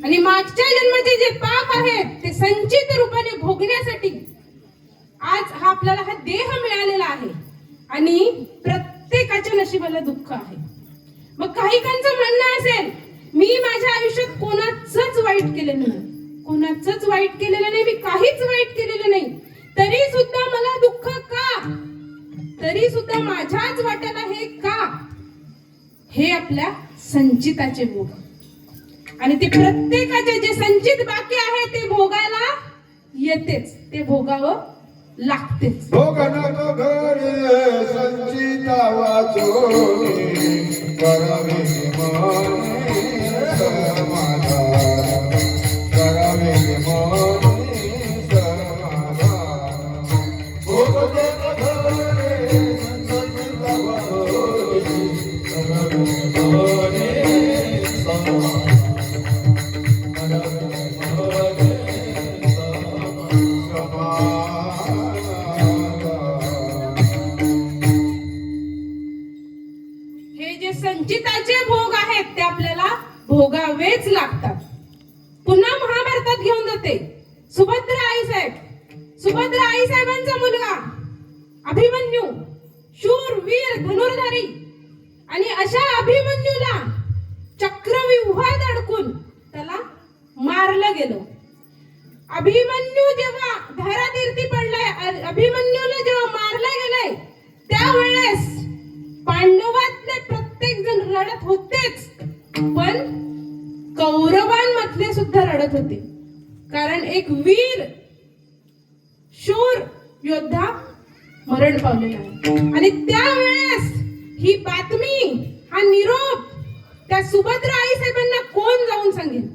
आणि मागच्या जन्माचे जे पाप आहेत ते संचित रूपाने भोगण्यासाठी आज हा आपल्याला हा देह मिळालेला आहे. आणि प्रत्येकाच्या नशिबाला दुःख आहे. मग काही काहींचं म्हणणं असेल, मी माझ्या आयुष्यात कोणाचंच वाईट केलेलं नाही, कोणाचंच वाईट केलेलं नाही, मी काहीच वाईट केलेलं नाही, तरी सुद्धा मला दुःख का? तरी सुद्धा माझ्याच वाट्याला हे का? हे आपल्या संचिताचे भोग. आणि ते प्रत्येकाचे जे संचित बाकी आहे ते भोगायला येतेच, ते भोगावं लागतेच. भोगनात घरे संचिता वाचोनी करावे माने समाधान करावे माने समाधान. भोगनात घरे संचिता वाचोनी करावे माने समाधान. संचिताचे भोग आहेत ते आपल्याला भोगावेच लागतात. पुन्हा महाभारतात घेऊन जाते सुभद्रा आई साहेब. सुभद्रा आई साहेबांचा मुलगा अभिमन्यू, शूर वीर धनुर्धारी, आणि अशा अभिमन्यूला चक्रव्यूहात अडकून त्याला मारलं गेलं. अभिमन्यू जेव्हा धारातीर्थी पडलाय, अभिमन्यूला जेव्हा मारलं गेलंय, त्यावेळेस पांडवातले प्रत्येक जण रडत होतेच, पण कौरवांमधले सुद्धा रडत होते. कारण एक वीर शूर योद्धा मरण पावलेला आहे. आणि त्यावेळेस ही बातमी, हा निरोप त्या सुभद्रा आई साहेबांना कोण जाऊन सांगेल?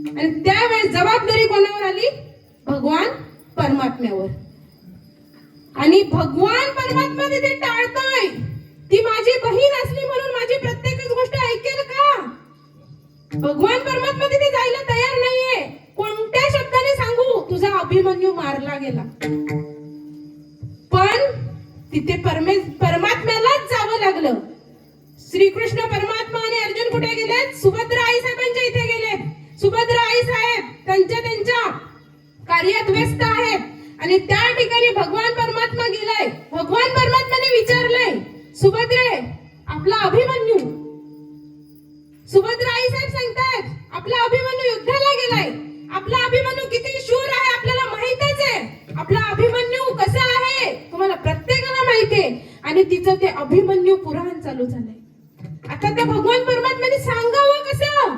आणि त्यावेळेस जबाबदारी कोणावर आली? भगवान परमात्म्यावर. आणि भगवान परमात्मा तिथे टाळतोय. ती माझी बहीण असली म्हणून माझी प्रत्येकच गोष्ट ऐकेल का? भगवान परमात्मा तिथे जायला तयार नाहीये. कोणत्या शब्दाने सांगू तुझा अभिमन्यू मारला गेला? पण तिथे परमात्म्यालाच जावं लागलं. श्रीकृष्ण परमात्मा आणि अर्जुन कुठे गेलेत? सुभद्रा आई साहेबांच्या इथे गेलेत. सुभद्रा आई साहेब त्यांच्या कार्यात व्यस्त आहेत, आणि त्या ठिकाणी भगवान परमात्मा गेलाय. भगवान परमात्माने विचारलंय, सुभद्रे आपला अभिमन्यू. सुभद्रा आई साहेब सांगतात, आपला अभिमन्यू युद्धाला गेलाय. आपला अभिमन्यू किती शूर आहे आपल्याला माहितच आहे. आपला अभिमन्यू कसा आहे तुम्हाला प्रत्येकाला माहिती आहे. आणि तिचं ते अभिमन्यू पुराण चालू झालंय. आता त्या भगवान परमात्म्याने सांगावं कसं?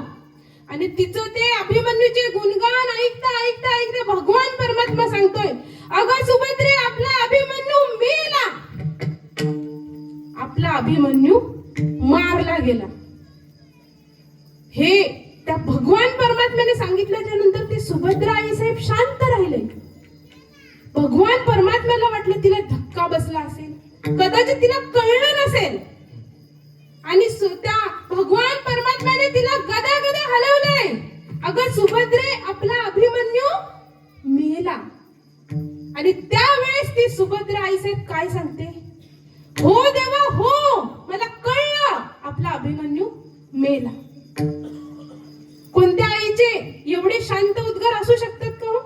आणि तिचं ते अभिमन्यूचे गुणगान ऐकता ऐकता ऐकता भगवान परमात्मा सांगतोय, अगं सुभद्रे, आपला अभिमन्यू मेला. आपला अभिमन्यू मारला गेला. हे त्या भगवान परमात्म्याने सांगितल्याच्या नंतर ते सुभद्रा आईसाहेब शांत राहिले. भगवान परमात्म्याला वाटलं तिला धक्का बसला असेल, कदाचित तिला कळलं नसेल, आणि त्या भगवान परमात्म्याने तिला गदा हलवलंय. अगं सुभद्रे, आपला अभिमन्यू मेला. आणि त्यावेळेस ती सुभद्रा आईसाहेब काय सांगते, हो देवा हो, मला कळलं, आपला अभिमन्यू मेला. कोणत्या आईचे एवढे शांत उद्गार असू शकतात का हो?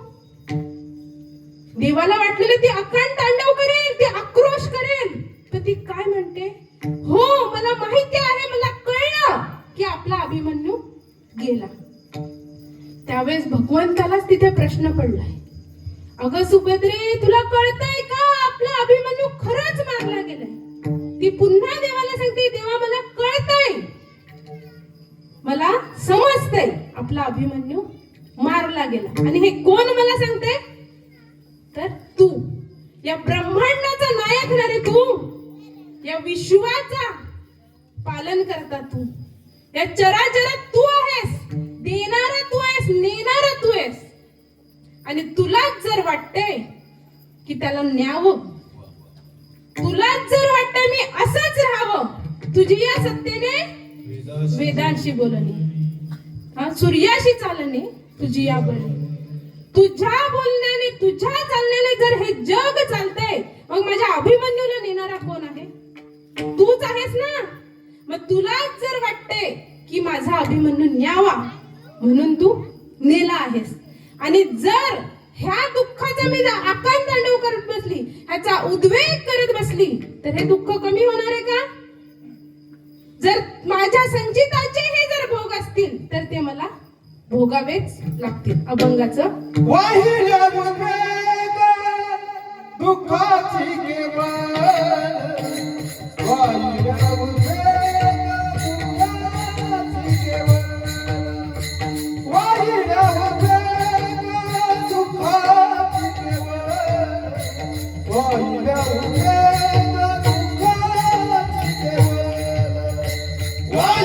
देवाला वाटलेलं ती अकांड तांडव करेल, ती आक्रोश करेल, तर ती काय म्हणते, हो मला माहिती आहे, मला कळलं की आपला अभिमन्यू गेला. त्यावेळेस भगवंतालाच तिथे प्रश्न पडलाय, अगं सुभद्रे, तुला कळतंय का आपला अभिमन्यू खरंच मारला गेलाय? ती पुन्हा देवाला सांगते, देवा मला कळतंय, मला समजतंय, आपला अभिमन्यू मारला गेला. आणि हे कोण मला सांगते, तर तू, या ब्रह्मांडाचा नायक ना रे तू, या विश्वाचा पालन करता तू, या चराचरात तू आहेस, देणारा तू आहेस, नेणारा तू आहेस. आणि तुलाच जर वाटतंय की त्याला न्यावं, तुलाच जर वाटतंय मी असंच राहावं, तुझी या सत्तेने वेदांशी बोलणे, सूर्याशी चालणे, तुझी या बोलणे, तुझ्या बोलण्याने, तुझ्या चालण्याने जर हे जग चालतंय, मग माझ्या अभिमन्यूला नेणारा कोण आहे? तूच आहेस ना. मग तुलाच जर वाटते की माझा अभिमन्यू न्यावा म्हणून तू नेला आहेस. आणि जर ह्या दुःखाचा मी जर आकांत तांडव करत बसली, ह्याचा उद्वेग करत बसली, तर हे दुःख कमी होणार आहे का? जर माझ्या संचिताचे हे जर भोग असतील, तर ते मला भोगावेच लागतील. अभंगाचं वाहिल्या उद्वेग दुःखाची केवळ, वाहिल्या उद्वेग दुःखाची केवळ, वाहिल्या उद्वेग दुःखाची केवळ, वाहिल्या उद्वेग दुःखाची केवळ, वाहिल्या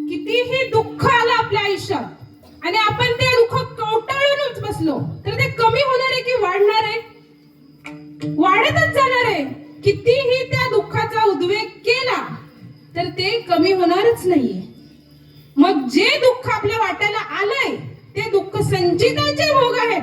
कितीही दुःख आलं आपल्या आयुष्यात आणि आपण ते दुःख कवटाळूनच बसलो, तर ते कमी होणार आहे की वाढणार आहे? वाढतच जाणार आहे. कितीही त्या दुःखाचा उद्वेग केला तर ते कमी होणारच नाहीये. मग जे दुःख आपल्या वाट्याला आलंय ते दुःख संचिताचे भोग आहेत,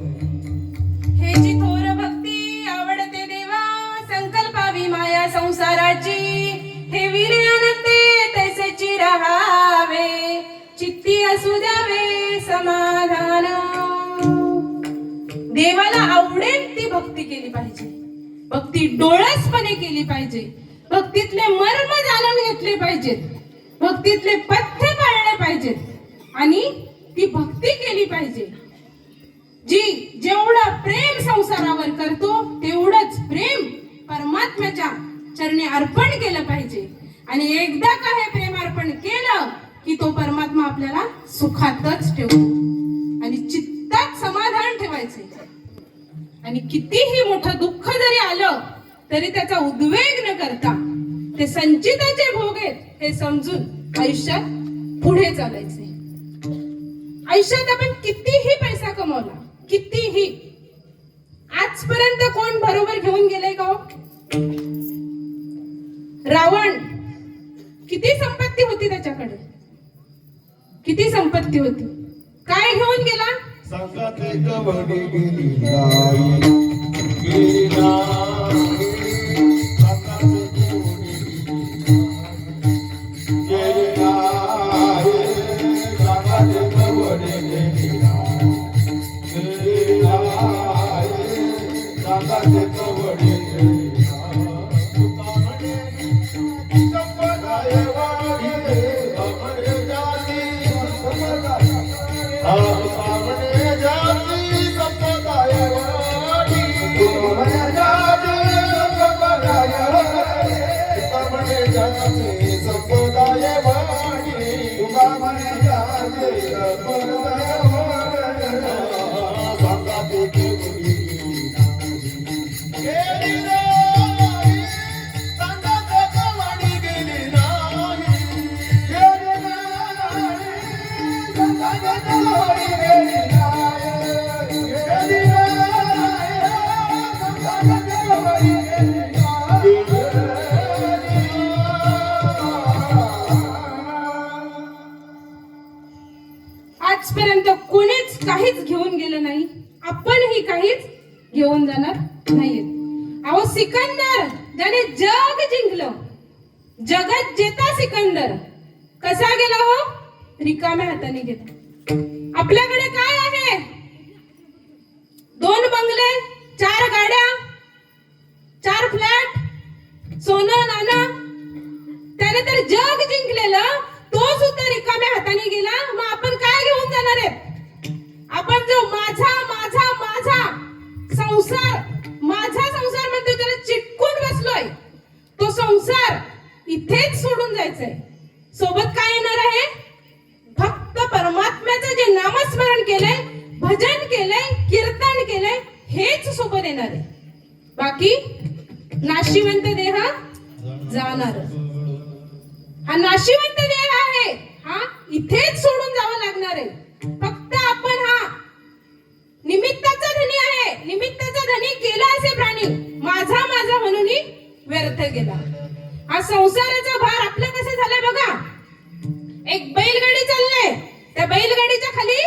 हे जी थोर भक्ती आवडते देवा संकल्पावी माया संसाराची हे वीर्यानंदे तैसेची राहावे चित्ती असू द्यावे समाधान देवाला आवडेल ती भक्ती केली पाहिजे भक्ती डोळसपणे केली पाहिजे भक्तीतले मर्म जाणून घेतले पाहिजेत भक्तीतले पथ्य पाळले पाहिजेत आणि ती भक्ती केली पाहिजे जी जेवढं प्रेम संसारावर करतो तेवढंच प्रेम परमात्म्याच्या चरणी अर्पण केलं पाहिजे आणि एकदा का हे प्रेम अर्पण केलं की तो परमात्मा आपल्याला सुखातच ठेवतो आणि चित्तात समाधान ठेवायचे आणि कितीही मोठं दुःख जरी आलं तरी त्याचा उद्वेग न करता ते संचिताचे भोग आहेत हे समजून आयुष्यात पुढे चालायचे आयुष्यात आपण कितीही पैसा कमवला कितीही आजपर्यंत कोण बरोबर घेऊन गेले का हो? रावण किती संपत्ती होती त्याच्याकडे किती संपत्ती होती काय घेऊन गेला संगाते कवडी गेली नाही गेली नाही संगाते कवडी गेली नाही संगाते कवडी गेली संपदाय वाढे अमर जाती सामने जाती संपदाय वाढी सामने जाती संपदाय वाढी सामने जाती संपदाय वाढी संगाते केली गेली नाही संगाते कवडी गेली नाही गेली नाही संगाते कवडी गेली नाही गेली नाही संगाते कवडी गेली आजपर्यंत कोणीच काहीच घेऊन गेलं नाही आपणही काहीच घेऊन जाणार नाहीत अहो सिकंदर ज्याने जग जिंकलं जगत जेता सिकंदर कसा गेला हो रिकाम्या हाताने गेला आपल्याकडे काय आहे? 2 बंगले, 4 गाड्या, 4 फ्लॅट, सोनं नाणं. त्याने तर जग जिंकलेलं, तो सुद्धा रिकाम्या हाताने गेला. मग आपण काय घेऊन जाणार आहेत? आपण जो माझा माझा माझा संसार, माझा संसार म्हणतो त्याला चिटकून बसलोय. तो संसार इथेच सोडून जायचंय. सोबत काय येणार आहे? फक्त परमात्म्याचं जे नामस्मरण केलंय, भजन केलंय, कीर्तन केलंय, हेच सोबत येणार आहे. बाकी नाशिवंत देह जाणार. हा नाशिवंत देह आहे, हा इथेच सोडून जावं लागणार आहे. फक्त आपण हा निमित्ताचा धनी आहे. निमित्ताचा धनी केला असे प्राणी माझा माझा म्हणून व्यर्थ गेला. हा संसाराचा भार आपलं कसं झालंय बघा. एक बैलगाडी चाललंय, त्या बैलगाडीच्या खाली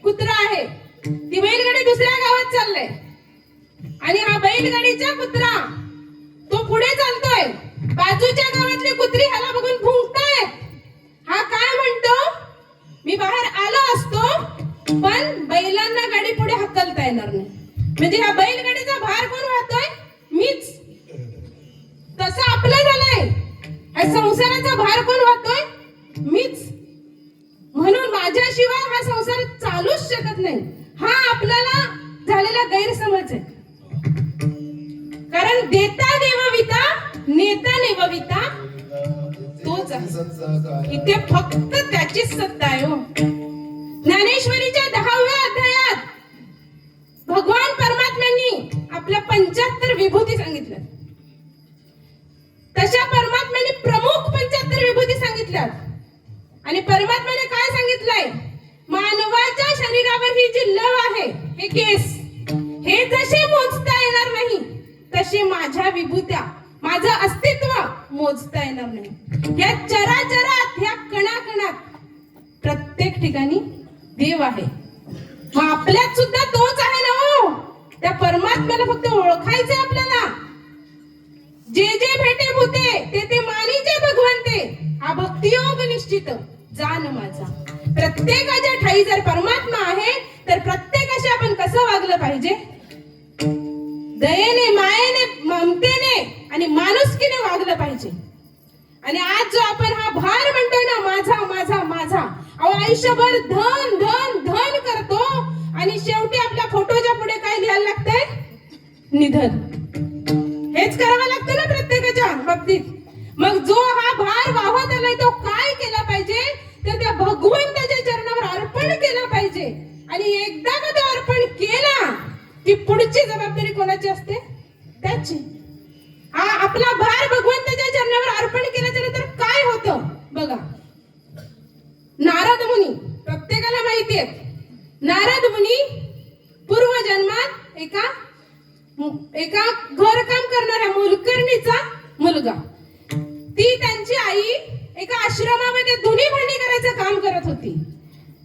कुत्रा आहे. ती बैलगाडी दुसऱ्या गावात चाललंय आणि हा बैलगाडीचा कुत्रा तो पुढे चालतोय. बाजूच्या गावातली कुत्री ह्याला बघून भुंकतायत. हा काय म्हणतो? मी बाहेर आलो असतो पण बैलांना गाडी पुढे हकलता येणार नाही. म्हणजे हा बैलगाडीचा भार कोण वाहतोय? मीच. तसं आपलं झालंय. हा संसाराचा भार कोण वाहतोय? मीच. म्हणून माझ्याशिवाय हा संसार चालूच शकत नाही. हा आपल्याला झालेला गैरसमज आहे. कारण देता देवविता नेता नेवविता तोच आहे. इथे फक्त त्याचीच सत्ता आहे हो. ज्ञानेश्वरीच्या 10व्या अध्यायात भगवान परमात्म्यांनी आपल्या 75 विभूती सांगितल्या. तशा परमात्म्याने प्रमुख 75 विभूती सांगितल्यात. आणि परमात्म्याने काय सांगितलंय? मानवाच्या शरीरावर ही जी लव आहे, हे केस, हे जसे मोजता येणार नाही तसे माझ्या विभूत्या, माझं अस्तित्व मोजता येणार नाही. या चराचरात, या कणाकणात प्रत्येक ठिकाणी देव आहे. मग आपल्यात सुद्धा तोच आहे ना हो. त्या परमात्म्याला फक्त ओळखायचंय आपल्याला. जे जे भेटे भूते ते ते मानीचे भगवंते, हा भक्तियोग निश्चित जान माझा. प्रत्येकाच्या ठाई जर परमात्मा आहे तर प्रत्येकाशी आपण कसं वागलं पाहिजे? दयेने, मायेने, ममतेने आणि माणुसकीने वागलं पाहिजे. आणि आज जो आपण हा भार म्हणतोय ना, माझा माझा माझा, अहो आयुष्यभर धन धन धन करतो आणि शेवटी आपल्या फोटोच्या पुढे काय लिहायला लागतंय? निधन. हेच करावं लागतं ना प्रत्येकाच्या बाबतीत. मग जो हा भार वाहत आलाय तो काय केला पाहिजे? तर त्या भगवंताच्या चरणावर अर्पण केलं पाहिजे. आणि एकदा का तो अर्पण केला की पुढची जबाबदारी कोणाची असते? त्याची. हा आपला भार भगवंताच्या चरणावर अर्पण केल्याच्या नंतर काय होतं बघा. नारद मुनी, प्रत्येकाला माहिती आहे, नारद मुनी पूर्वजन्मात एका घरकाम करणाऱ्या मोलकर्णीचा मुलगा. ती त्यांची आई एका आश्रमामध्ये धुनी भांडी करायचं काम करत होती.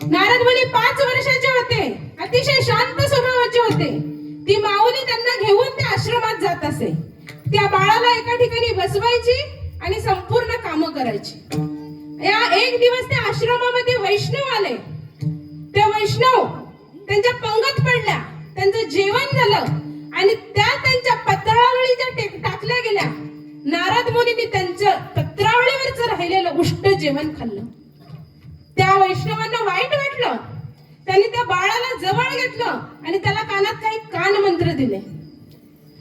नारद मुनी 5 वर्षाचे होते, अतिशय शांत स्वभावाचे होते. ती माऊली त्यांना घेऊन त्या आश्रमात जात असे. त्या बाळाला एका ठिकाणी बसवायची आणि संपूर्ण कामं करायची. एक दिवस त्या आश्रमामध्ये वैष्णव आले. त्या वैष्णव त्यांच्या पंगत पडल्या, त्यांचं जेवण झालं आणि त्यांच्या पत्रावळीच्या टाकल्या गेल्या. नारद मुनींनी त्यांच्या पत्रावळीवरच राहिलेलं उष्ट जेवण खाल्लं. त्या वैष्णवांना वाईट वाटलं. त्यांनी त्या बाळाला जवळ घेतलं आणि त्याला कानात काही कान मंत्र दिले.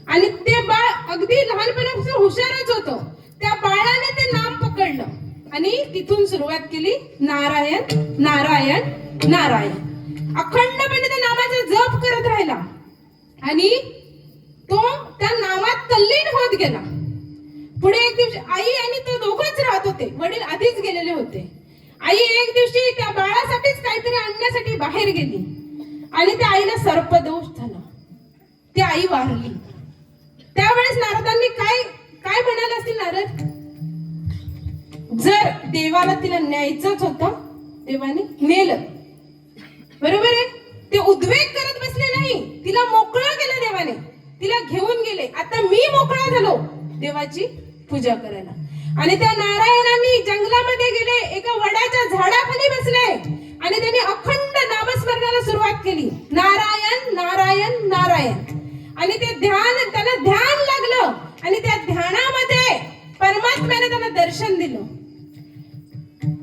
आणि ते बाळ अगदी लहानपणापासून हुशारच होतं. त्या बाळाने ते नाम पकडलं आणि तिथून सुरुवात केली, नारायण नारायण नारायण. अखंडपणे त्या नामाचा जप करत राहिला आणि तो त्या नामात तल्लीन होत गेला. पुढे एक दिवशी आई आणि तो दोघंच राहत होते. वडील आधीच गेलेले होते. आई एक दिवशी त्या बाळासाठीच काहीतरी आणण्यासाठी बाहेर गेली आणि त्या आईला सर्पदोष झाला. ती आई वारली. त्यावेळेस नारदांनी काय काय म्हणाले असतील नारद? जर देवाला तिला न्यायचंच होतं, देवाने नेलं. बरोबर आहे. ते उद्वेग करत बसले नाही. तिला मोकळं केलं देवाने, तिला घेऊन गेले. आता मी मोकळा झालो देवाची पूजा करायला. आणि त्या नारायणांनी जंगलामध्ये गेले, एका वडाच्या झाडाखाली बसले आणि त्यांनी अखंड आणि ते ध्यान, त्याला ध्यान लागलं आणि त्या ध्यानामध्ये परमात्म्याने त्याला दर्शन दिलं.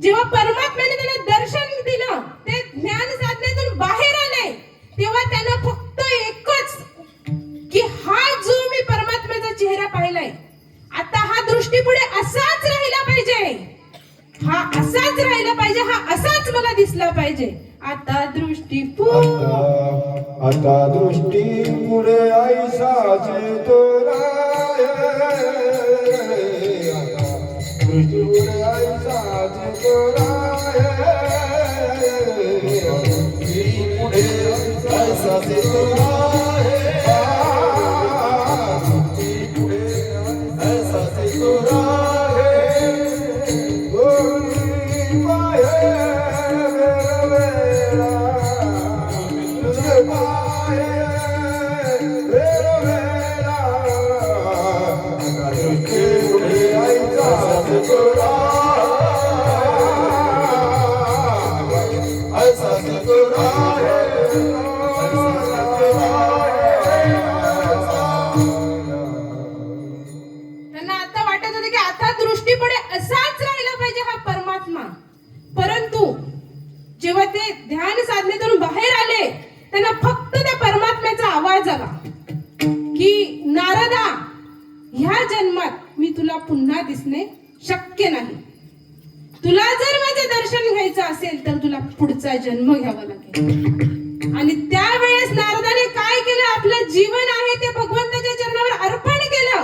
जेव्हा परमात्म्याने त्याला दर्शन दिलं, ते ज्ञान साधनेतून बाहेर आले, तेव्हा त्यानं फक्त एकच की हा जो मी परमात्म्याचा चेहरा पाहिलाय, आता हा दृष्टीपुढे असाच राहिला पाहिजे, हा असाच राहिला पाहिजे, हा असाच मला दिसला पाहिजे. आता दृष्टी आता दृष्टी पुढे ऐसाचे तोराय, दृष्टी पुढे ऐसाचे तोराय, दृष्टी पुढे ऐसाचे तोराय, दृष्टी पुढे ऐसाचे तोराय, गोरी पाये त्यांना आता वाटत होतं की आता दृष्टीपुढे असाच राहिला पाहिजे हा परमात्मा. परंतु जेव्हा ते ध्यान साधनेतून बाहेर आले, त्यांना फक्त त्या परमात्म्याचा आवाज आला की नारदा, ह्या जन्मात मी तुला पुन्हा दिसणे शक्य नाही. तुला जर माझे दर्शन घ्यायचं असेल तर तुला पुढचा जन्म घ्यावा लागेल. आणि त्यावेळेस नारदाने काय केलं, आपलं जीवन आहे ते भगवंताच्या चरणावर अर्पण केलं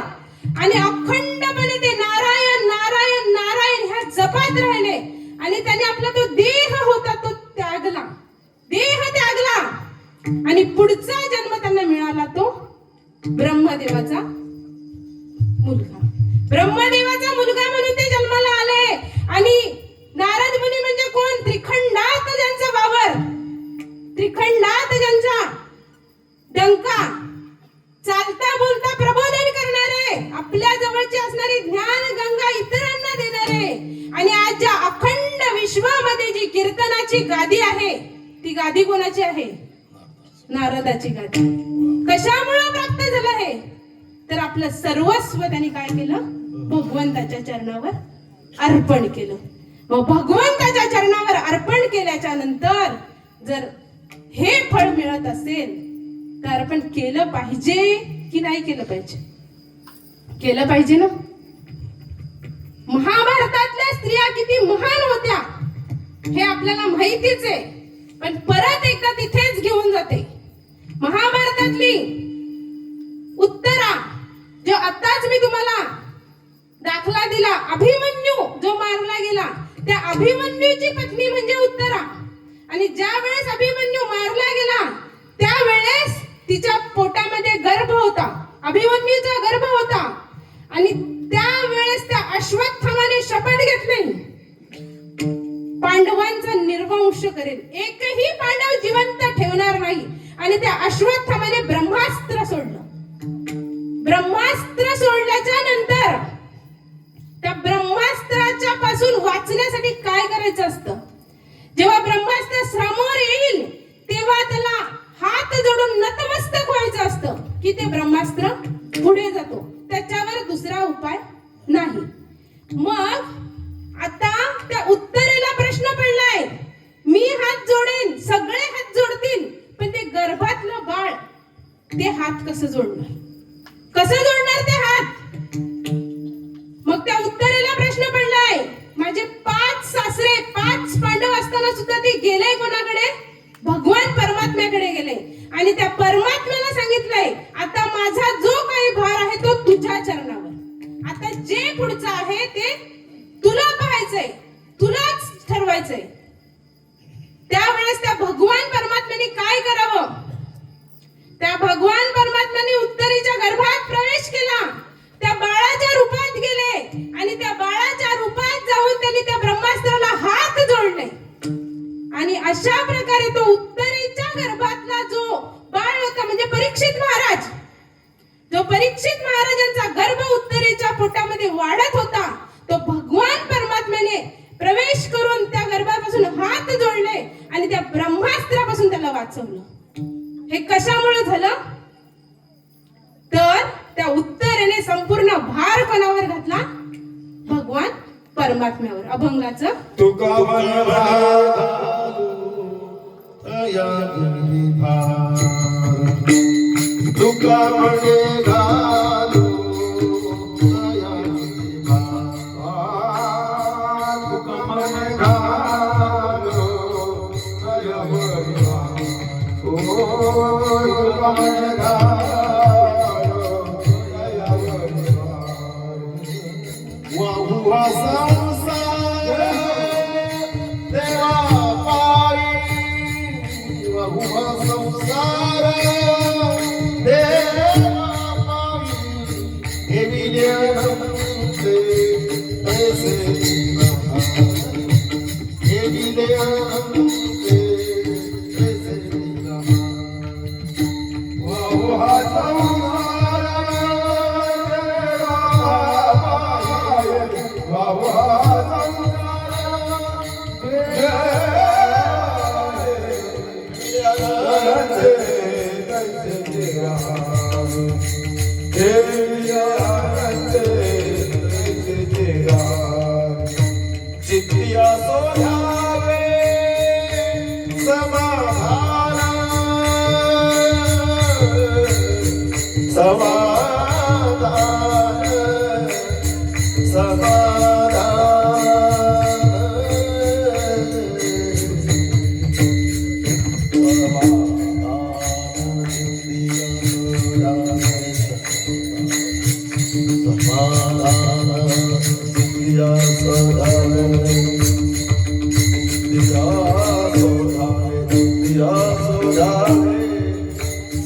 आणि अखंडपणे ते नारायण नारायण नारायण ह्या जपात राहिले. आणि त्याने आपला तो देह होता तो त्यागला, देह त्यागला आणि पुढचा जन्म त्यांना मिळाला तो ब्रह्मदेवाचा मुलगा. ब्रह्मदेवाचा मुलगा म्हणून ते जन्माला आले. आणि नारद मुनी म्हणजे कोण? त्रिखंडात ज्यांचा वावर, त्रिखंडात ज्यांचा डंका, चालता बोलता प्रबोधन करणारे, आपल्या जवळची असणारी ज्ञान गंगा इतरांना देणारे. आणि आज ज्या अखंड विश्वामध्ये जी कीर्तनाची गादी आहे, ती गादी कोणाची आहे? नारदाची गादी. कशामुळे प्राप्त झालं हे? तर आपलं सर्वस्व त्यांनी काय केलं? भगवंताच्या चरणावर अर्पण केलं. मग भगवंताच्या चरणावर अर्पण केल्याच्या नंतर जर हे फळ मिळत असेल तर आपण केलं पाहिजे की नाही केलं पाहिजे? केलं पाहिजे ना. महाभारतातल्या स्त्रिया किती महान होत्या हे आपल्याला माहितीच आहे, पण परत एकदा तिथेच घेऊन जाते. महाभारतातली उत्तरा, जो आताच मी तुम्हाला दाखला दिला, अभिमन्यू जो मारला गेला, त्या अभिमन्यूची पत्नी म्हणजे उत्तरा. आणि ज्या वेळेस अभिमन्यू मारला गेला त्यावेळेस तिच्या पोटामध्ये गर्भ होता, अभिमन्यूचा गर्भ होता. आणि त्यावेळेस त्या अश्वत्थामाने शपथ घेतली, पांडवांचा निर्वंश करेल, एकही पांडव जिवंत ठेवणार नाही. आणि त्या अश्वत्थामाने ब्रह्मास्त्र सोडलं. ब्रह्मास्त्र सोडल्याच्या नंतर त्या ब्रह्मास्त्राच्या पासून वाचण्यासाठी काय करायचं असतं? जेव्हा ब्रह्मास्त्र समोर येईल तेव्हा त्याला हात जोडून नतमस्तक व्हायचं असतं की ते ब्रह्मास्त्र पुढे जातो, त्याच्यावर दुसरा उपाय नाही. मग आता त्या उत्तरेला प्रश्न पडलाय, मी हात जोडेन, सगळे हात जोडतील, पण ते गर्भातलं बाळ ते हात कसं जोडणार? कसं जोडणार ते हात? मग त्या उत्तरेला प्रश्न पडलाय, माझे 5 सासरे, 5 पांडव असताना सुद्धा ते गेले कोणाकडे? भगवान परमात्म्याकडे गेले. आणि त्या परमात्म्याला सांगितलंय, आता माझा जो काही भार आहे तो तुझ्या चरणावर, आता जे पुढचं आहे ते तुला पाहायचंय, तुलाच ठरवायचंय. त्यावेळेस त्या भगवान परमात्म्याने काय करावं? त्या भगवान परमात्म्याने उत्तरेच्या गर्भात प्रवेश केला, त्या बाळाच्या रूपात गेले आणि त्या बाळाच्या रूपात जाऊन त्यांनी त्या ब्रह्मास्त्राला हात जोडले. आणि अशा प्रकारे तो उत्तरेच्या गर्भातला जो बाळ होता म्हणजे परीक्षित महाराज, जो परीक्षित महाराजांचा गर्भ उत्तरेच्या पोटामध्ये वाढत होता, तो भगवान परमात्म्याने प्रवेश करून त्या गर्भापासून हात जोडले आणि त्या ब्रह्मास्त्रापासून त्याला वाचवलं. हे कशामुळे झालं? बातम्यावर अभंगाचं तुका मन घालू या भार तुका मन घालू या भार तुका मन घालू या भार ओ तुका मन घालू या भार वाहू हा संसार देवा पायी वाहू हा संसार देवा पायी हे विद्यानंदे ऐसे हे विद्यानंदे ऐसे वाहू हा संसार देवा पायी वाहू हा चित्तिया सोधावे समाधान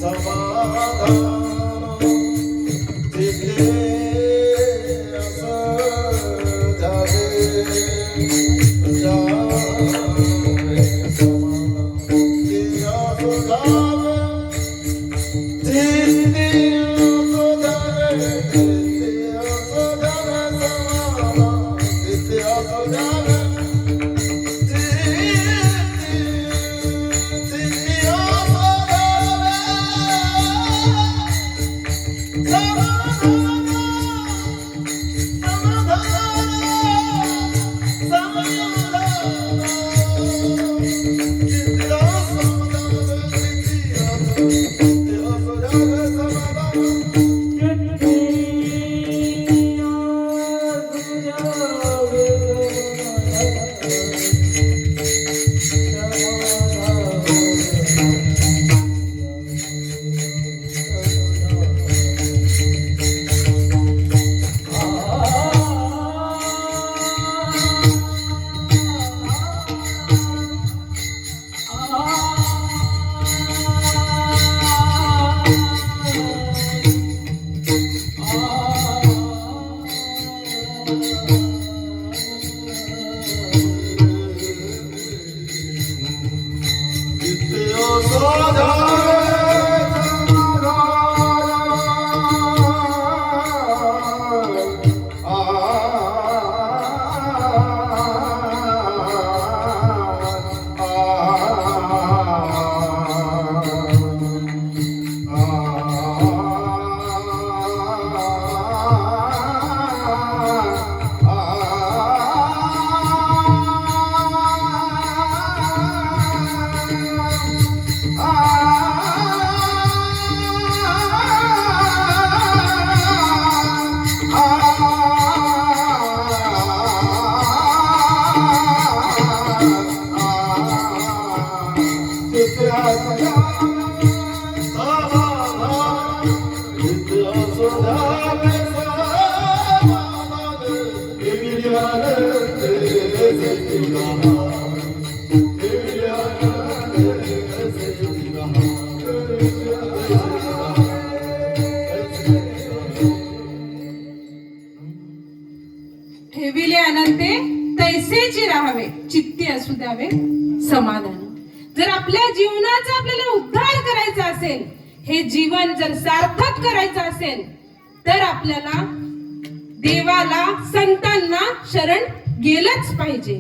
समाधान ठेविले अनंते तैसेची राहावे, चित्ती असू द्यावे समाधान. जर आपल्या जीवनाचा आपल्याला उद्धार करायचा असेल, हे जीवन जर सार्थक करायचं असेल, तर आपल्याला देवाला, संतांना शरण गेलंच पाहिजे.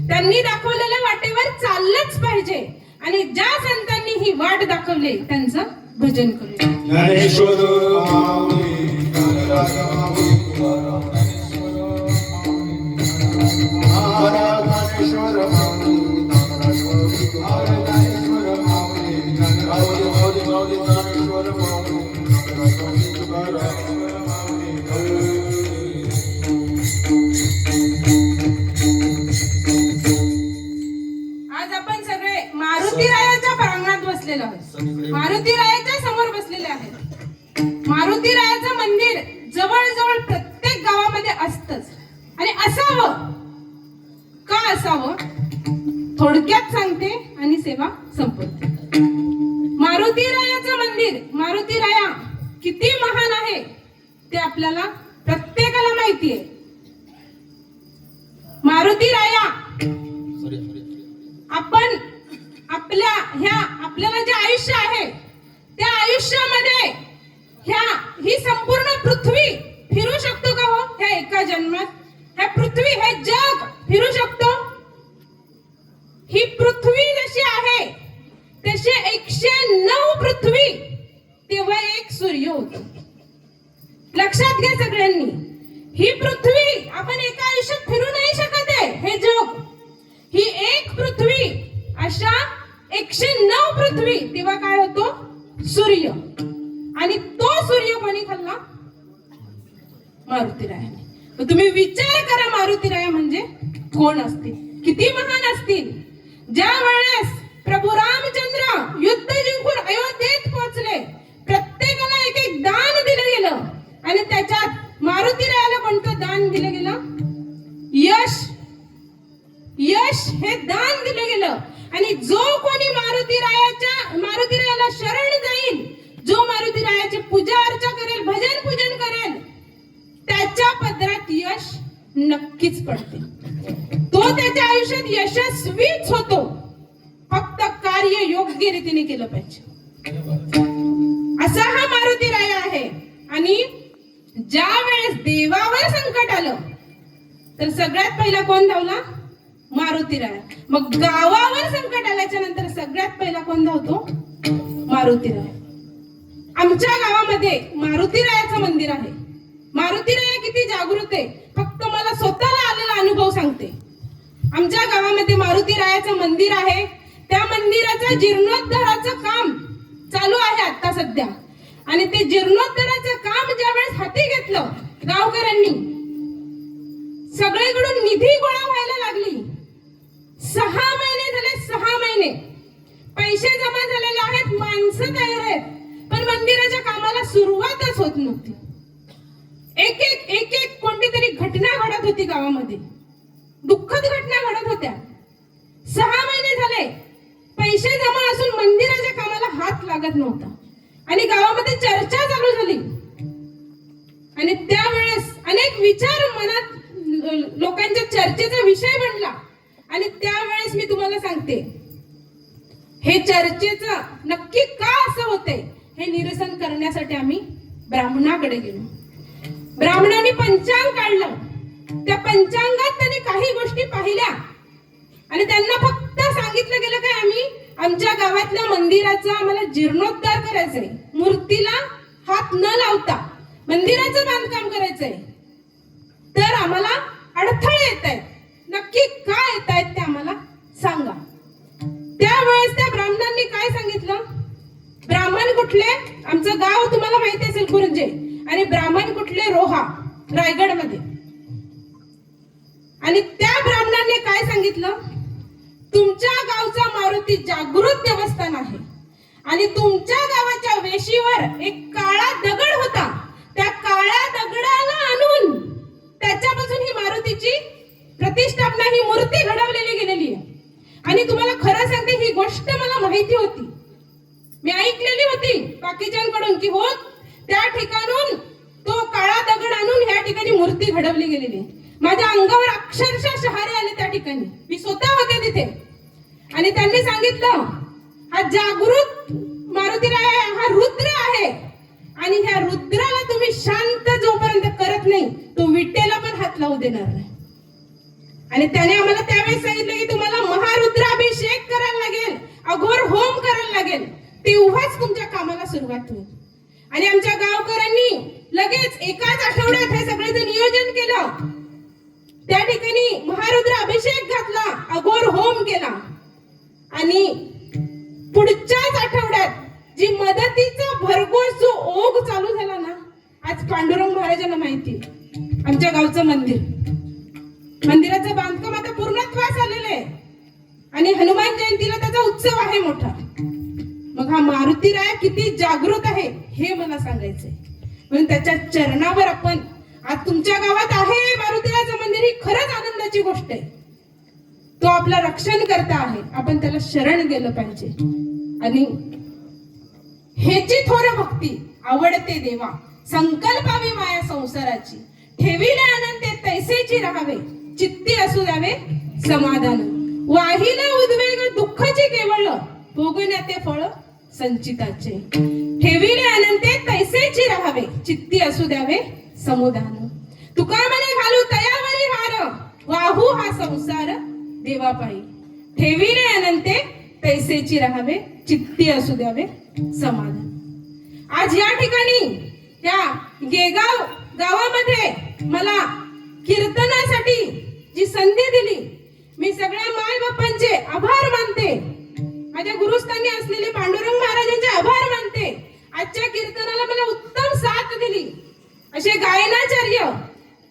त्यांनी दाखवलेल्या वाटेवर चाललंच पाहिजे आणि ज्या संतांनी ही वाट दाखवली त्यांचं भजन करूया. ज्ञानेश्वर माऊली, ज्ञानराज माऊली, तुकाराम ज्ञानेश्वर माऊली. ज्ञानेश्वर माऊली ज्ञानराज माऊली ज्ञानेश्वर माऊली ज्ञानराज माऊली ज्ञानेश्वर माऊली ज्ञानराज माऊली तुकाराम माऊली. आज आपण सगळे मारुतीरायाच्या प्रांगणात बसलेलो आहोत. मारुतीरायाच्या समोर बसलेले आहेत. मारुतीरायाचं मंदिर जवळजवळ प्रत्येक गावामध्ये असतच आणि असावं. का असावं थोडक्यात सांगते आणि सेवा संपवते. मारुतीरायाचं मंदिर, मारुतीराया किती महान आहे ते आपल्याला प्रत्येकाला माहिती आहे. मारुतीराया आपण आपल्याला जे आयुष्य आहे त्या आयुष्यामध्ये ही संपूर्ण पृथ्वी फिरू शकतो का हो? ह्या एका जन्मात ह्या पृथ्वी, हे जग फिरू शकतो? ही पृथ्वी जशी आहे तसे 109 पृथ्वी तेव्हा एक सूर्य होतो. लक्षात घ्या सगळ्यांनी. ही पृथ्वी आपण एका आयुष्यात फिरू नाही शकत आहे. हे जग, ही एक पृथ्वी, अशा 109 पृथ्वी तेव्हा काय होतो? सूर्य. आणि तो सूर्य कोणी खाल्ला? मारुतीरायाने. तुम्ही विचार करा, मारुतीराया म्हणजे कोण असतील, किती महान असतील. ज्या वेळेस प्रभू रामचंद्र युद्ध जिंकून अयोध्येत पोहोचले, प्रत्येकाला एक एक दान दिलं गेलं आणि त्याच्यात मारुतीरायाला कोणतं दान दिलं गेलं? यश. यश हे दान दिलं गेलं. आणि जो कोणी मारुतीरायाला शरण जाईल, जो मारुतीरायाची पूजा अर्चा करेल, भजन पूजन करेल, त्याच्या पदरात यश नक्कीच पडते. तो त्याच्या आयुष्यात यशस्वीच होतो. फक्त कार्य योग्य रीतीने केलं पाहिजे. असा हा मारुतीराया आहे. आणि ज्या वेळेस देवावर संकट आलं तर सगळ्यात पहिला कोण धावला? मारुतीराया. मग गावावर संकट आल्याच्या नंतर सगळ्यात पहिला कोण धावतो? मारुतीराया. आमच्या गावामध्ये मारुतीरायाचं मंदिर आहे. मारुतीराया किती जागृत आहे फक्त मला स्वतःला आलेला अनुभव सांगते. आमच्या गावामध्ये मारुतीरायाचं मंदिर आहे. त्या मंदिराचं जीर्णोद्धाराचं काम चालू आहे आता सध्या. आणि ते जीर्णोद्धाराचं काम ज्या वेळेस हाती घेतलं गावकऱ्यांनी, सगळीकडून निधी गोळा व्हायला लागली. 6 महिने झाले, 6 महिने पैसे जमा झालेले आहेत, माणसं तयार आहेत, पण मंदिराच्या कामाला सुरुवातच होत नव्हती. एक एक कोणती तरी घटना घडत होती गावामध्ये, दुःखद घटना घडत होत्या. 6 महिने झाले, पैसे जमा असून मंदिराच्या कामाला हात लागत नव्हता. आणि गावामध्ये चर्चा चालू झाली. आणि त्यावेळेस अनेक विचार मनात लोकांच्या चर्चेचा विषय बनला. आणि त्यावेळेस मी तुम्हाला सांगते, हे चर्चेचं नक्की का असं होतंय हे निरसन करण्यासाठी आम्ही ब्राह्मणाकडे गेलो. ब्राह्मणांनी पंचांग काढलं. त्या पंचांगात त्यांनी काही गोष्टी पाहिल्या आणि त्यांना फक्त सांगितलं गेलं काय, आम्ही आमच्या गावातल्या मंदिराचा आम्हाला जीर्णोद्धार करायचंय, मूर्तीला हात न लावता मंदिराचं बांधकाम करायचंय, तर आम्हाला अडथळे येत आहेत. नक्की काय येत आहेत ते आम्हाला सांगा. त्यावेळेस त्या ब्राह्मणांनी काय सांगितलं? ब्राह्मण कुठले? आमचं गाव तुम्हाला माहिती असेल कुरंजे. आणि ब्राह्मण कुठले? रोहा, रायगड मध्ये. आणि त्या ब्राह्मणांनी काय सांगितलं? तुमच्या गावचा मारुती जागृत देवस्थान आहे आणि तुमच्या गावाच्या वेशीवर एक काळा दगड होता. त्या काळ्या दगडाला आणून त्याच्यापासून ही मारुतीची प्रतिष्ठापना, ही मूर्ती घडवलेली गेलेली आहे. आणि तुम्हाला खरं सांगते, ही गोष्ट मला माहिती होती, मी ऐकलेली होती बाकीच्यांकडून की हो त्या ठिकाणून तो काळा दगड आणून ह्या ठिकाणी मूर्ती घडवली गेलेली. माझ्या अंगावर अक्षरशः शहारे आले त्या ठिकाणी. मी स्वतः होते तिथे. आणि त्यांनी सांगितलं, हा जागृत मारुतीराया हा रुद्र आहे आणि ह्या रुद्राला तुम्ही शांत जोपर्यंत करत नाही तो विटेला पण हात लावू देणार नाही. आणि त्याने आम्हाला त्यावेळेस सांगितलं की तुम्हाला महारुद्राभिषेक करायला लागेल, अघोर होम करायला लागेल, तेव्हाच तुमच्या कामाला सुरुवात होईल. आणि आमच्या गावकऱ्यांनी लगेच एकाच आठवड्यात हे सगळं नियोजन केलं. त्या ठिकाणी महारुद्र अभिषेक घातला, अघोर होम केला आणि पुढच्याच आठवड्यात जी मदतीचा भरघोस जो ओघ चालू झाला ना, आज पांडुरंग महाराजांना माहिती आमच्या गावचं मंदिराचं बांधकाम आता पूर्णत्वास आलेलं आहे आणि हनुमान जयंतीला त्याचा उत्सव आहे मोठा. मग हा मारुतीराया किती जागृत आहे हे मला सांगायचंय. म्हणून त्याच्या चरणावर आपण आज तुमच्या गावात आहे मारुतीरायाचं मंदिर, ही खरंच आनंदाची गोष्ट आहे. तो आपलं रक्षण करता आहे, आपण त्याला शरण गेलं पाहिजे. आणि हेची थोर भक्ती आवडते देवा, संकल्पावी माया संसाराची, ठेविले अनंते तैसेची राहावे, चित्ती असू द्यावे समाधान, वाहिला उद्वेग दुःखाची केवळ, भोगण्यात ते फळ संचिताचे, ठेविले अनंते तैसेची राहावे, चित्ती असू द्यावे समाधान. तुका म्हणे घालू तयावरी हार, वाहू हा संसार देवापायी, ठेविले अनंते तैसेची राहावे, चित्ती असू द्यावे समाधान. आज या ठिकाणी या गेगाव गावामध्ये मला कीर्तनासाठी जी संधी दिली, मी सगळ्या माय बापांचे आभार मानते. माझ्या गुरुस्थानी असलेले पांडुरंग महाराजांचे आभार मानते. आजच्या कीर्तनाला मला उत्तम साथ दिली असे गायनाचार्य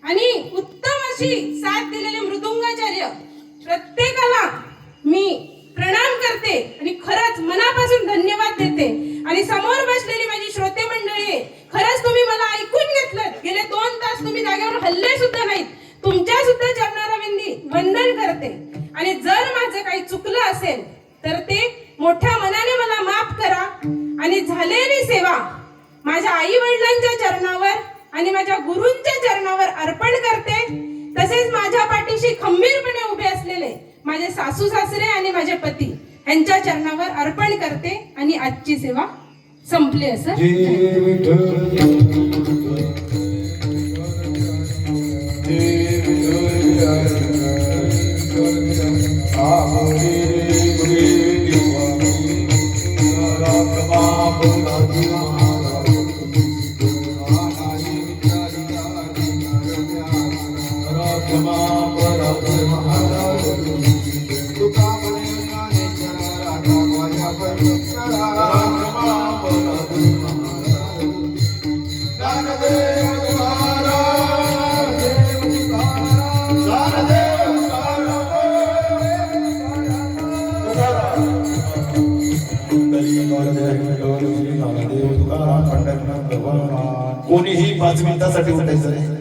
आणि उत्तम अशी साथ दिलेले मृदुंगाचार्य, प्रत्येकाला मी प्रणाम करते आणि खरंच मनापासून धन्यवाद देते. आणि समोर बसलेली माझी श्रोते मंडळी, खरंच तुम्ही मला ऐकून घेतलं. गेले 2 तास तुम्ही जागेवर हल्ले सुद्धा नाहीत. तुमच्या सुद्धा चरणारविंदी वंदन करते. आणि जर माझं काही चुकलं असेल तर ते मोठ्या मनाने मला माफ करा. आणि झालेली सेवा माझ्या आई वडिलांच्या चरणावर आणि माझ्या गुरूंच्या चरणावर अर्पण करते. तसेच माझ्या पाठीशी खंबीरपणे उभे असलेले माझे सासू सासरे आणि माझे पती यांच्या चरणावर अर्पण करते आणि आजची सेवा संपली. असं कोणीही 5 मिनिटासाठी उठायचं नाही.